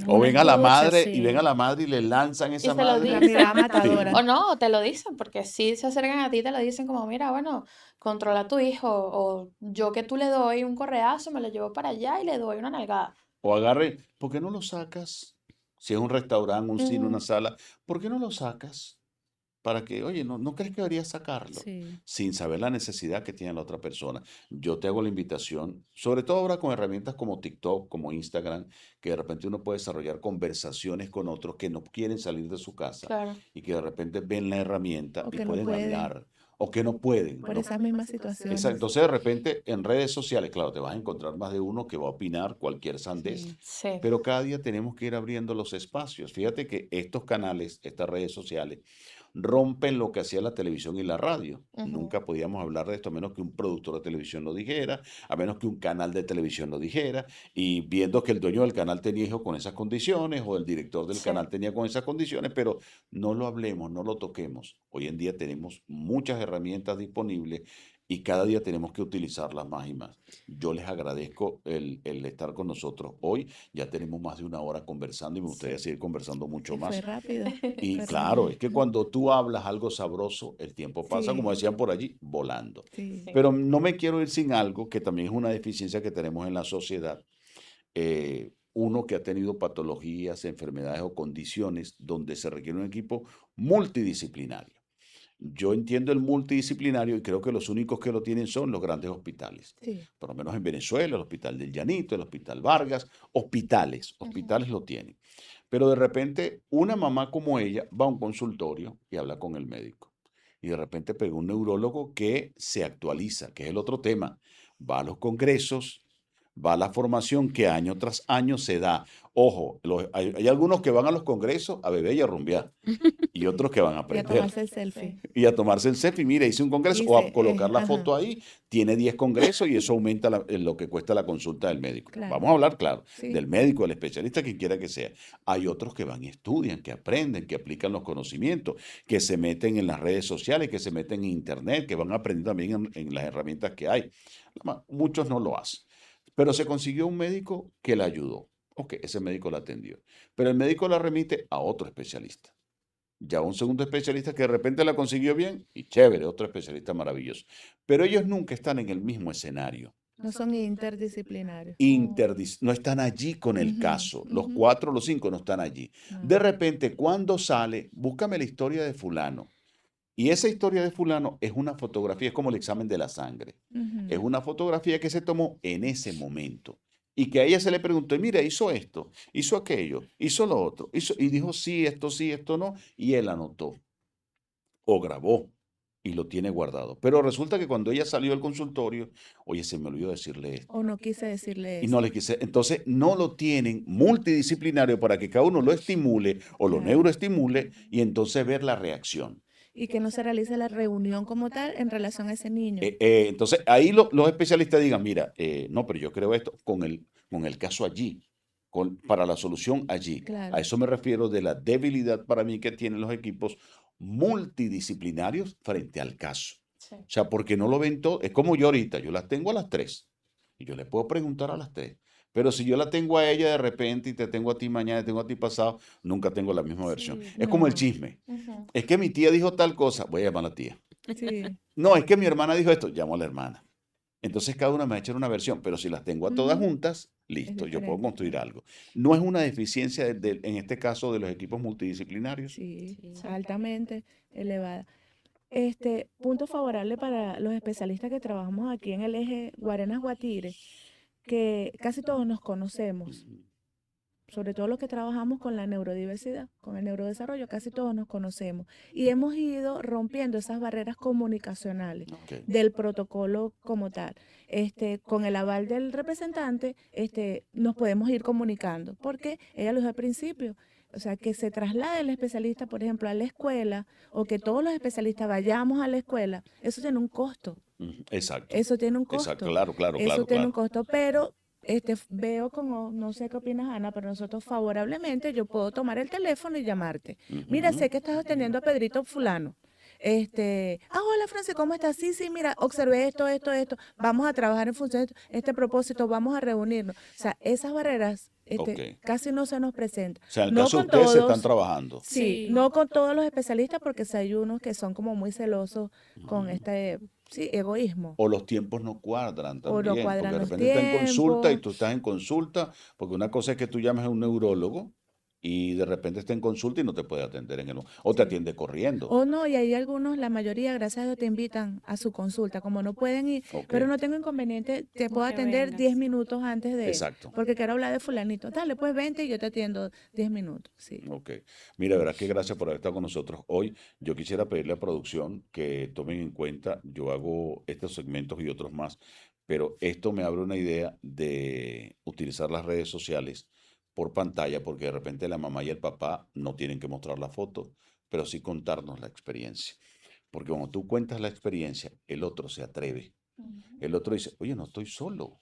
O una ven a la ducha? madre y ven a Sí. la madre y le lanzan Y esa se lo La madre. mirada dicen. Sí. O matadora. no, o te lo dicen, porque si se acercan a ti, te lo dicen como, mira, bueno, controla a tu hijo, o yo que tú le doy un correazo, me lo llevo para allá y le doy una nalgada. O agarre, ¿por qué no lo sacas? Si es un restaurante, un cine, una Ujú, sala, ¿por qué no lo sacas? Para que, oye, ¿no crees que deberías sacarlo? Sí. Sin saber la necesidad que tiene la otra persona. Yo te hago la invitación, sobre todo ahora con herramientas como TikTok, como Instagram, que de repente uno puede desarrollar conversaciones con otros que no quieren salir de su casa claro. y que de repente ven la herramienta O y que no pueden pueden hablar o que no pueden, por ¿no? esas mismas situaciones. Entonces, de repente, en redes sociales, claro, te vas a encontrar más de uno que va a opinar cualquier sandez, Sí. Sí. pero cada día tenemos que ir abriendo los espacios. Fíjate que estos canales, estas redes sociales, rompen lo que hacía la televisión y la radio. Ujú, Nunca podíamos hablar de esto a menos que un productor de televisión lo dijera, a menos que un canal de televisión lo dijera, y viendo que el dueño del canal tenía hijos con esas condiciones o el director del sí. canal tenía con esas condiciones, pero no lo hablemos, no lo toquemos. Hoy en día tenemos muchas herramientas disponibles y cada día tenemos que utilizarlas más y más. Yo les agradezco el estar con nosotros hoy. Ya tenemos más de una hora conversando y me gustaría Sí. seguir conversando mucho Y fue más. rápido, Y fue claro, rápido. es que cuando tú hablas algo sabroso, el tiempo pasa, como Sí, decían por allí, volando. sí. Sí. Pero no me quiero ir sin algo que también es una deficiencia que tenemos en la sociedad. Uno que ha tenido patologías, enfermedades o condiciones donde se requiere un equipo multidisciplinario. Yo entiendo el multidisciplinario y creo que los únicos que lo tienen son los grandes hospitales. Sí, Por lo menos en Venezuela, el Hospital del Llanito, el Hospital Vargas, Ujú, hospitales lo tienen. Pero de repente una mamá como ella va a un consultorio y habla con el médico. Y de repente pega un neurólogo que se actualiza, que es el otro tema. Va a los congresos, va a la formación que año tras año se da. Ojo, hay algunos que van a los congresos a beber y a rumbear y otros que van a y a aprender tomarse el selfie. sí. y a tomarse el selfie. Mira, hice un congreso o a Dice, colocar la ajá, foto ahí, tiene 10 congresos y eso aumenta lo que cuesta la consulta del médico. claro, Vamos a hablar, claro, sí, del médico, del especialista, quien quiera que sea. Hay otros que van y estudian, que aprenden, que aplican los conocimientos, que se meten en las redes sociales, que se meten en internet, que van aprendiendo también en las herramientas que hay. Muchos no lo hacen. Pero se consiguió un médico que la ayudó. Ok, ese médico la atendió. Pero el médico la remite a otro especialista, ya un segundo especialista que de repente la consiguió bien y chévere, otro especialista maravilloso. Pero ellos nunca están en el mismo escenario. no son interdisciplinarios. Mm, No están allí con el Ujú, caso. Los ujú, cuatro, los cinco no están allí. no, De repente, cuando sale, búscame la historia de fulano. Y esa historia de fulano es una fotografía, es como el examen de la sangre. Es ujú, una fotografía que se tomó en ese momento. y que a ella se le preguntó, mira, hizo esto, hizo aquello, hizo lo otro, y dijo sí, esto no, y él anotó o grabó y lo tiene guardado. Pero resulta que cuando ella salió del consultorio, oye, se me olvidó decirle esto. O no quise decirle Y no eso. le quise, entonces no lo tienen multidisciplinario para que cada uno lo estimule o lo Claro. neuroestimule y entonces ver la reacción. Y que no se realice la reunión como tal en relación a ese niño. Entonces ahí los especialistas digan, mira, no, pero yo creo esto con el caso allí, para la solución allí. A Claro. eso me refiero de la debilidad para mí que tienen los equipos multidisciplinarios frente al caso. Sí. O sea, porque no lo ven todo. Es como yo ahorita, yo las tengo a las 3 y yo le puedo preguntar a las 3. Pero si yo la tengo a ella de repente y te tengo a ti mañana y te tengo a ti pasado, nunca tengo la misma versión. Sí. Es como el No. chisme. Ujú. Es que mi tía dijo tal cosa, voy a llamar a la tía. Sí. No, es que mi hermana dijo esto, llamo a la hermana. Entonces cada una me va a echar una versión, pero si las tengo a todas Ujú. juntas, Es listo, yo puedo diferente. construir algo. No es una deficiencia en este caso de los equipos multidisciplinarios. Sí, Sí. altamente elevada. Punto favorable para los especialistas que trabajamos aquí en el eje Guarenas-Guatire, que casi todos nos conocemos, sobre todo los que trabajamos con la neurodiversidad, con el neurodesarrollo, casi todos nos conocemos. Y hemos ido rompiendo esas barreras comunicacionales Ok. del protocolo como tal. Con el aval del representante, nos podemos ir comunicando, porque ella lo dijo al principio. O sea, que se traslade el especialista, por ejemplo, a la escuela, o que todos los especialistas vayamos a la escuela, eso tiene un costo. Exacto. Eso tiene un Exacto, costo. claro, claro, Eso claro, tiene un claro. costo, pero veo como, no sé qué opinas, Ana, pero nosotros favorablemente yo puedo tomar el teléfono y llamarte. Mira, Ujú. sé que estás atendiendo a Pedrito fulano. Hola Francis, ¿cómo estás? Sí, sí, mira, observé esto. Vamos a trabajar en función de este propósito, vamos a reunirnos. O sea, esas barreras Ok. casi no se nos presentan. O sea, en el No caso de con ustedes se están todos, trabajando. sí, Sí. no con todos los especialistas, porque si hay unos que son como muy celosos con Ujú. sí, egoísmo. O los tiempos no cuadran O no también, porque cuadran de los repente está en consulta y tiempos. tú estás en consulta, porque una cosa es que tú llames a un neurólogo y de repente está en consulta y no te puede atender o te Sí. atiende corriendo. O no, y hay algunos, la mayoría, gracias a Dios, te invitan a su consulta. Como no pueden ir, Ok, pero no tengo inconveniente, te puedo Que atender 10 vengas. minutos antes de, exacto. porque quiero hablar de fulanito. Dale, pues vente y yo te atiendo 10 minutos. Sí. Ok. Mira, verás que gracias por haber estado con nosotros hoy. Yo quisiera pedirle a producción que tomen en cuenta, yo hago estos segmentos y otros más, pero esto me abre una idea de utilizar las redes sociales por pantalla, porque de repente la mamá y el papá no tienen que mostrar la foto, pero sí contarnos la experiencia. Porque cuando tú cuentas la experiencia, el otro se atreve. Ujú. El otro dice, oye, no estoy solo.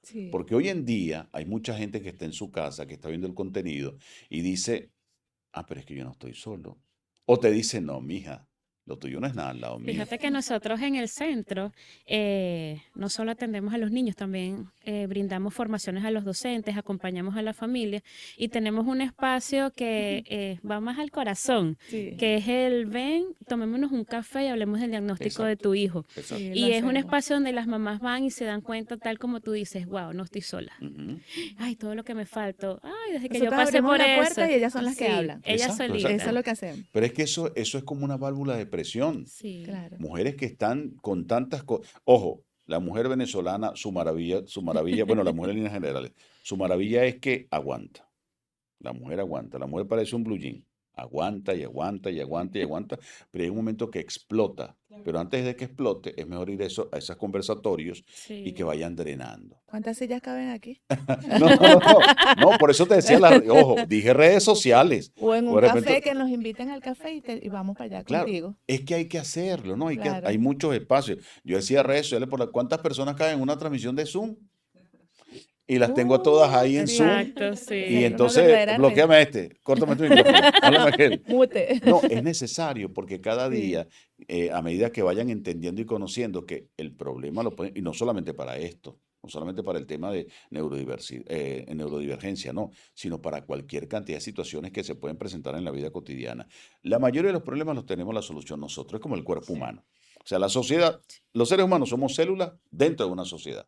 Sí. Porque hoy en día hay mucha gente que está en su casa, que está viendo el contenido y dice, ah, pero es que yo no estoy solo. O te dice, no, mija, lo tuyo no es nada al lado mío. Fíjate que nosotros en el centro no solo atendemos a los niños, también brindamos formaciones a los docentes, acompañamos a la familia y tenemos un espacio que va más al corazón, Sí, que es el ven, tomémonos un café y hablemos del diagnóstico de tu hijo. Exacto. sí, lo Y es un hacemos. espacio donde las mamás van y se dan cuenta, tal como tú dices, wow, no estoy sola. Ujú. Ay, todo lo que me faltó. Ay, desde que yo Nosotros pasé abrimos por la eso. puerta y ellas son las que Sí, hablan. ellas Exacto, Eso es solitas. lo que hacemos. Pero es que eso es como una válvula de presión. Sí. Claro. Mujeres que están con tantas cosas. Ojo, la mujer venezolana, su maravilla, bueno, la mujer en líneas generales, su maravilla es que aguanta. La mujer aguanta. La mujer parece un blue jean. Aguanta y aguanta y aguanta y aguanta, pero hay un momento que explota. Pero antes de que explote, es mejor ir a esos conversatorios y que Sí. vayan drenando. ¿Cuántas sillas caben aquí? No, por eso te decía, ojo, dije redes sociales. O en O un de repente, café, que nos inviten al café y vamos para allá claro, contigo. es que hay que hacerlo, ¿no? Hay Claro. muchos espacios. Yo decía redes sociales, ¿cuántas personas caen en una transmisión de Zoom? Y las tengo a todas ahí en Zoom. Exacto, Y sí. Esa es una entonces, verdadera red. bloqueame a este, córtame tu micrófono, háblame a aquel. Mute. No, es necesario porque cada Sí. día, a medida que vayan entendiendo y conociendo que el problema lo pueden, y no solamente para esto, no solamente para el tema de neurodivergencia, no, sino para cualquier cantidad de situaciones que se pueden presentar en la vida cotidiana. La mayoría de los problemas los tenemos la solución nosotros, es como el cuerpo humano. O sea, la sociedad, los seres humanos somos células dentro de una sociedad,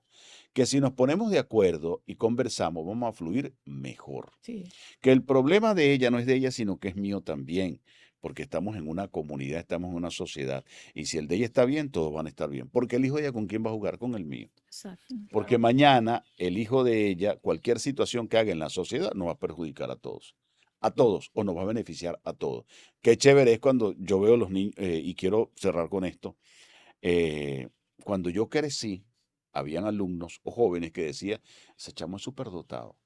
que si nos ponemos de acuerdo y conversamos, vamos a fluir mejor. Sí. Que el problema de ella no es de ella, sino que es mío también. porque estamos en una comunidad, estamos en una sociedad. Y si el de ella está bien, todos van a estar bien. Porque el hijo de ella, ¿con quién va a jugar? Con el mío. Exacto. Porque mañana el hijo de ella, cualquier situación que haga en la sociedad, nos va a perjudicar a todos, o nos va a beneficiar a todos. Qué chévere es cuando yo veo los niños, y quiero cerrar con esto, eh, cuando yo crecí, habían alumnos o jóvenes que decían, ese chamo es superdotado.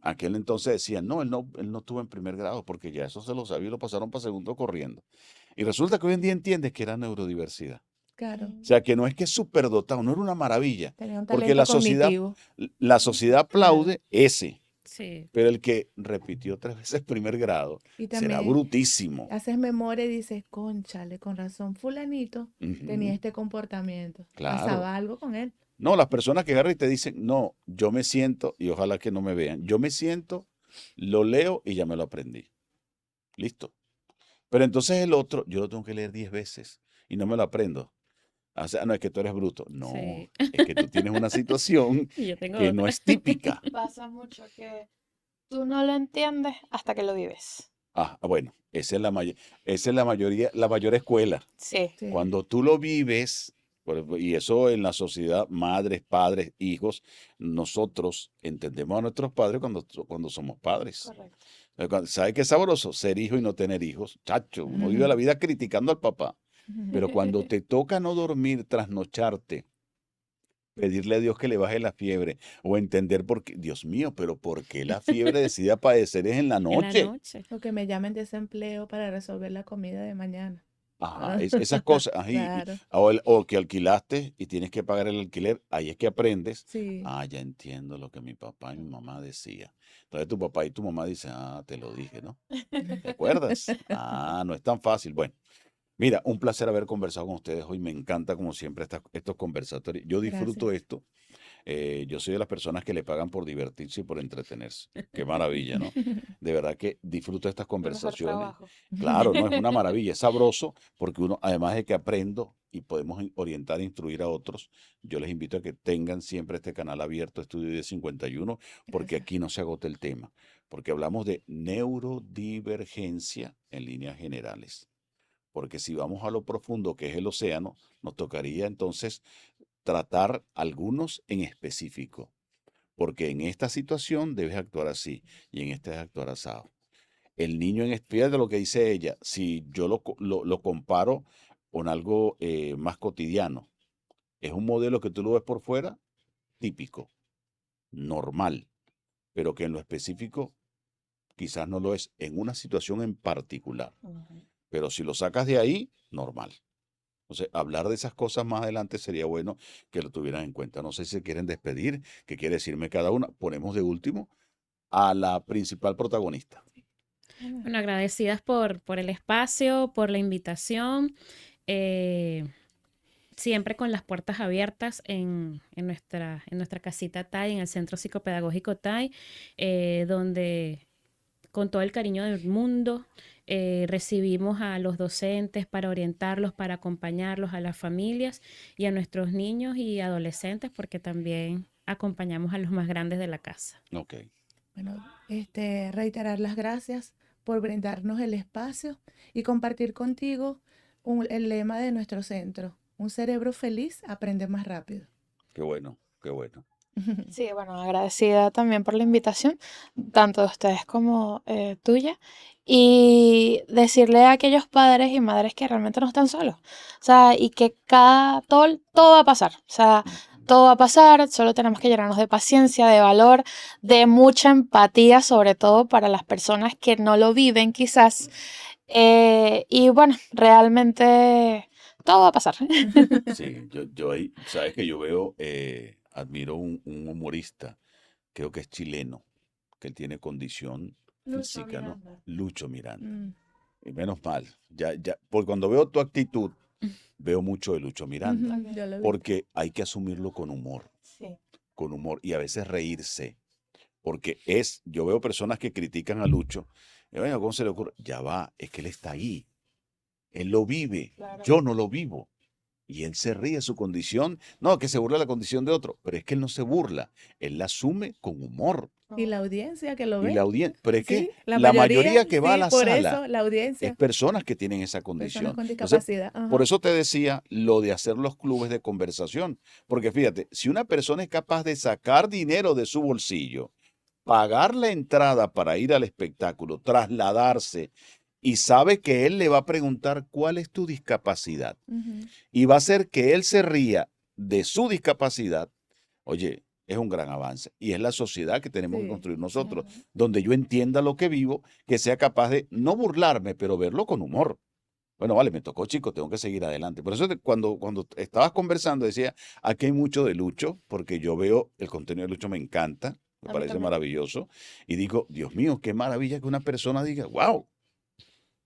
Aquel entonces decían, no, él no estuvo en primer grado, porque ya eso se lo sabía y lo pasaron para segundo corriendo. Y resulta que hoy en día entiendes que era neurodiversidad. Claro, O sea, que no es que es superdotado, no era una maravilla, tenía un porque talento cognitivo. la sociedad Claro. aplaude ese, Sí. pero el que repitió 3 veces primer grado Y será también brutísimo. haces memoria y dices, cónchale, con razón, fulanito tenía Ujú, este comportamiento. claro. Pasaba algo con él. No, las personas que agarran y te dicen, no, yo me siento, y ojalá que no me vean, yo me siento, lo leo y ya me lo aprendí. Listo. Pero entonces el otro, yo lo tengo que leer 10 veces y no me lo aprendo. O sea, no es que tú eres bruto. No, Sí. es que tú tienes una situación Y yo tengo que no otra. es típica. Pasa mucho que tú no lo entiendes hasta que lo vives. Bueno, esa es la mayor escuela. Sí. Sí. Cuando tú lo vives, y eso en la sociedad, madres, padres, hijos, nosotros entendemos a nuestros padres cuando somos padres. Correcto. ¿Sabe qué es sabroso? Ser hijo y no tener hijos. Chacho, uno vive la vida criticando al papá. Pero cuando te toca no dormir, trasnocharte, pedirle a Dios que le baje la fiebre o entender por qué, Dios mío, pero ¿por qué la fiebre decide aparecer es en la En la noche? noche. O que me llamen desempleo para resolver la comida de mañana. Ajá, esas cosas. Ajá, Claro, o que alquilaste y tienes que pagar el alquiler, ahí es que aprendes. sí. Ya entiendo lo que mi papá y mi mamá decían. Entonces tu papá y tu mamá dicen, te lo dije, ¿no? ¿Te acuerdas? No es tan fácil. Bueno. Mira, un placer haber conversado con ustedes hoy. Me encanta, como siempre, estos conversatorios. Yo disfruto Gracias. esto. Yo soy de las personas que le pagan por divertirse y por entretenerse. Qué maravilla, ¿no? De verdad que disfruto estas El mejor conversaciones. trabajo. Claro, no, es una maravilla, es sabroso, porque uno, además de que aprendo y podemos orientar e instruir a otros, yo les invito a que tengan siempre este canal abierto, Estudio 1051, porque Gracias. aquí no se agota el tema, porque hablamos de neurodivergencia en líneas generales. Porque si vamos a lo profundo que es el océano, nos tocaría entonces tratar algunos en específico, porque en esta situación debes actuar así y en esta debes actuar asado. El niño, fíjate lo que dice ella, si yo lo comparo con algo más cotidiano, es un modelo que tú lo ves por fuera, típico, normal, pero que en lo específico quizás no lo es en una situación en particular. Pero si lo sacas de ahí, normal. Entonces, hablar de esas cosas más adelante sería bueno que lo tuvieran en cuenta. No sé si se quieren despedir, qué quiere decirme cada una. Ponemos de último a la principal protagonista. Bueno, agradecidas por el espacio, por la invitación. Siempre con las puertas abiertas en nuestra casita TAI, en el Centro Psicopedagógico TAI, donde con todo el cariño del mundo recibimos a los docentes para orientarlos, para acompañarlos, a las familias y a nuestros niños y adolescentes, porque también acompañamos a los más grandes de la casa. Ok. Bueno, reiterar las gracias por brindarnos el espacio y compartir contigo el lema de nuestro centro. Un cerebro feliz aprende más rápido. Qué bueno, qué bueno. Sí, bueno, agradecida también por la invitación, tanto de ustedes como tuya, y decirle a aquellos padres y madres que realmente no están solos, o sea, y que todo va a pasar, o sea, todo va a pasar, solo tenemos que llenarnos de paciencia, de valor, de mucha empatía, sobre todo para las personas que no lo viven quizás, y bueno, realmente todo va a pasar. Sí, yo ahí, sabes que yo veo, admiro un humorista, creo que es chileno, que él tiene condición Lucho física, ¿no? Miranda. Lucho Miranda. Mm, Y menos mal, porque cuando veo tu actitud, veo mucho de Lucho Miranda, ujú, yo lo he visto. porque hay que asumirlo Sí. con humor y a veces reírse, porque yo veo personas que critican a Lucho, y, "Oiga, ¿cómo se le ocurre? Ya va, es que él está ahí, él lo vive, Claro. yo no lo vivo. Y él se ríe de su condición. No, que se burla de la condición de otro. Pero es que él no se burla. Él la asume con humor. Y la audiencia que lo Y la ve, audiencia. Pero es que sí, la la mayoría que va a sí, la por sala eso, la es audiencia, personas que tienen esa personas condición. con Entonces, discapacidad. por Ajá. eso te decía lo de hacer los clubes de conversación. Porque fíjate, si una persona es capaz de sacar dinero de su bolsillo, pagar la entrada para ir al espectáculo, trasladarse, y sabe que él le va a preguntar cuál es tu discapacidad, Ujú. y va a hacer que él se ría de su discapacidad, oye, es un gran avance. Y es la sociedad que tenemos que Sí, construir nosotros, claro. donde yo entienda lo que vivo, que sea capaz de no burlarme, pero verlo con humor. Bueno, vale, me tocó, chico, tengo que seguir adelante. Por eso cuando estabas conversando decía, aquí hay mucho de Lucho, porque yo veo el contenido de Lucho, me encanta, me A mí parece también. maravilloso, y digo, Dios mío, qué maravilla que una persona diga, wow.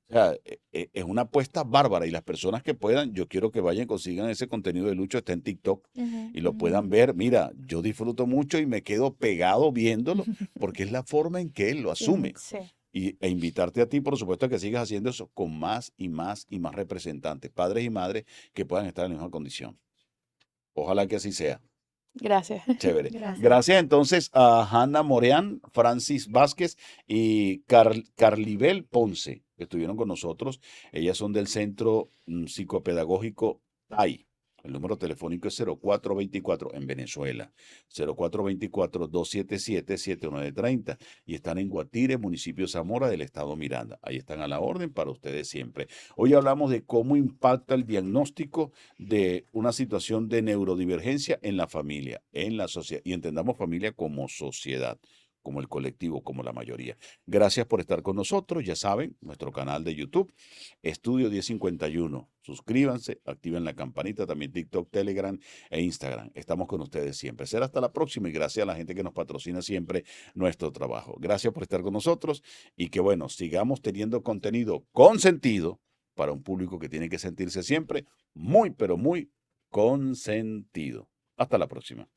O sea, es una apuesta bárbara y las personas que puedan, yo quiero que vayan y consigan ese contenido de Lucho, está en TikTok Ujú. y lo puedan Ujú. ver. Mira, yo disfruto mucho y me quedo pegado viéndolo porque es la forma en que él lo Sí, asume. Sí, E invitarte a ti, por supuesto, a que sigas haciendo eso con más y más y más representantes, padres y madres que puedan estar en la misma condición. Ojalá que así sea. gracias. Chévere. gracias. Gracias entonces a Hanna Moreán, Francis Vázquez y Carlibel Ponce, que estuvieron con nosotros. Ellas son del Centro Psicopedagógico TAI. El número telefónico es 0424 en Venezuela, 0424-277-7930 y están en Guatire, municipio Zamora del estado Miranda. Ahí están a la orden para ustedes siempre. Hoy hablamos de cómo impacta el diagnóstico de una situación de neurodivergencia en la familia, en la sociedad, y entendamos familia como sociedad, como el colectivo, como la mayoría. Gracias por estar con nosotros. Ya saben, nuestro canal de YouTube, Estudio 1051. Suscríbanse, activen la campanita, también TikTok, Telegram e Instagram. Estamos con ustedes siempre. Será hasta la próxima y gracias a la gente que nos patrocina siempre nuestro trabajo. Gracias por estar con nosotros y que bueno, sigamos teniendo contenido con sentido para un público que tiene que sentirse siempre muy, pero muy consentido. Hasta la próxima.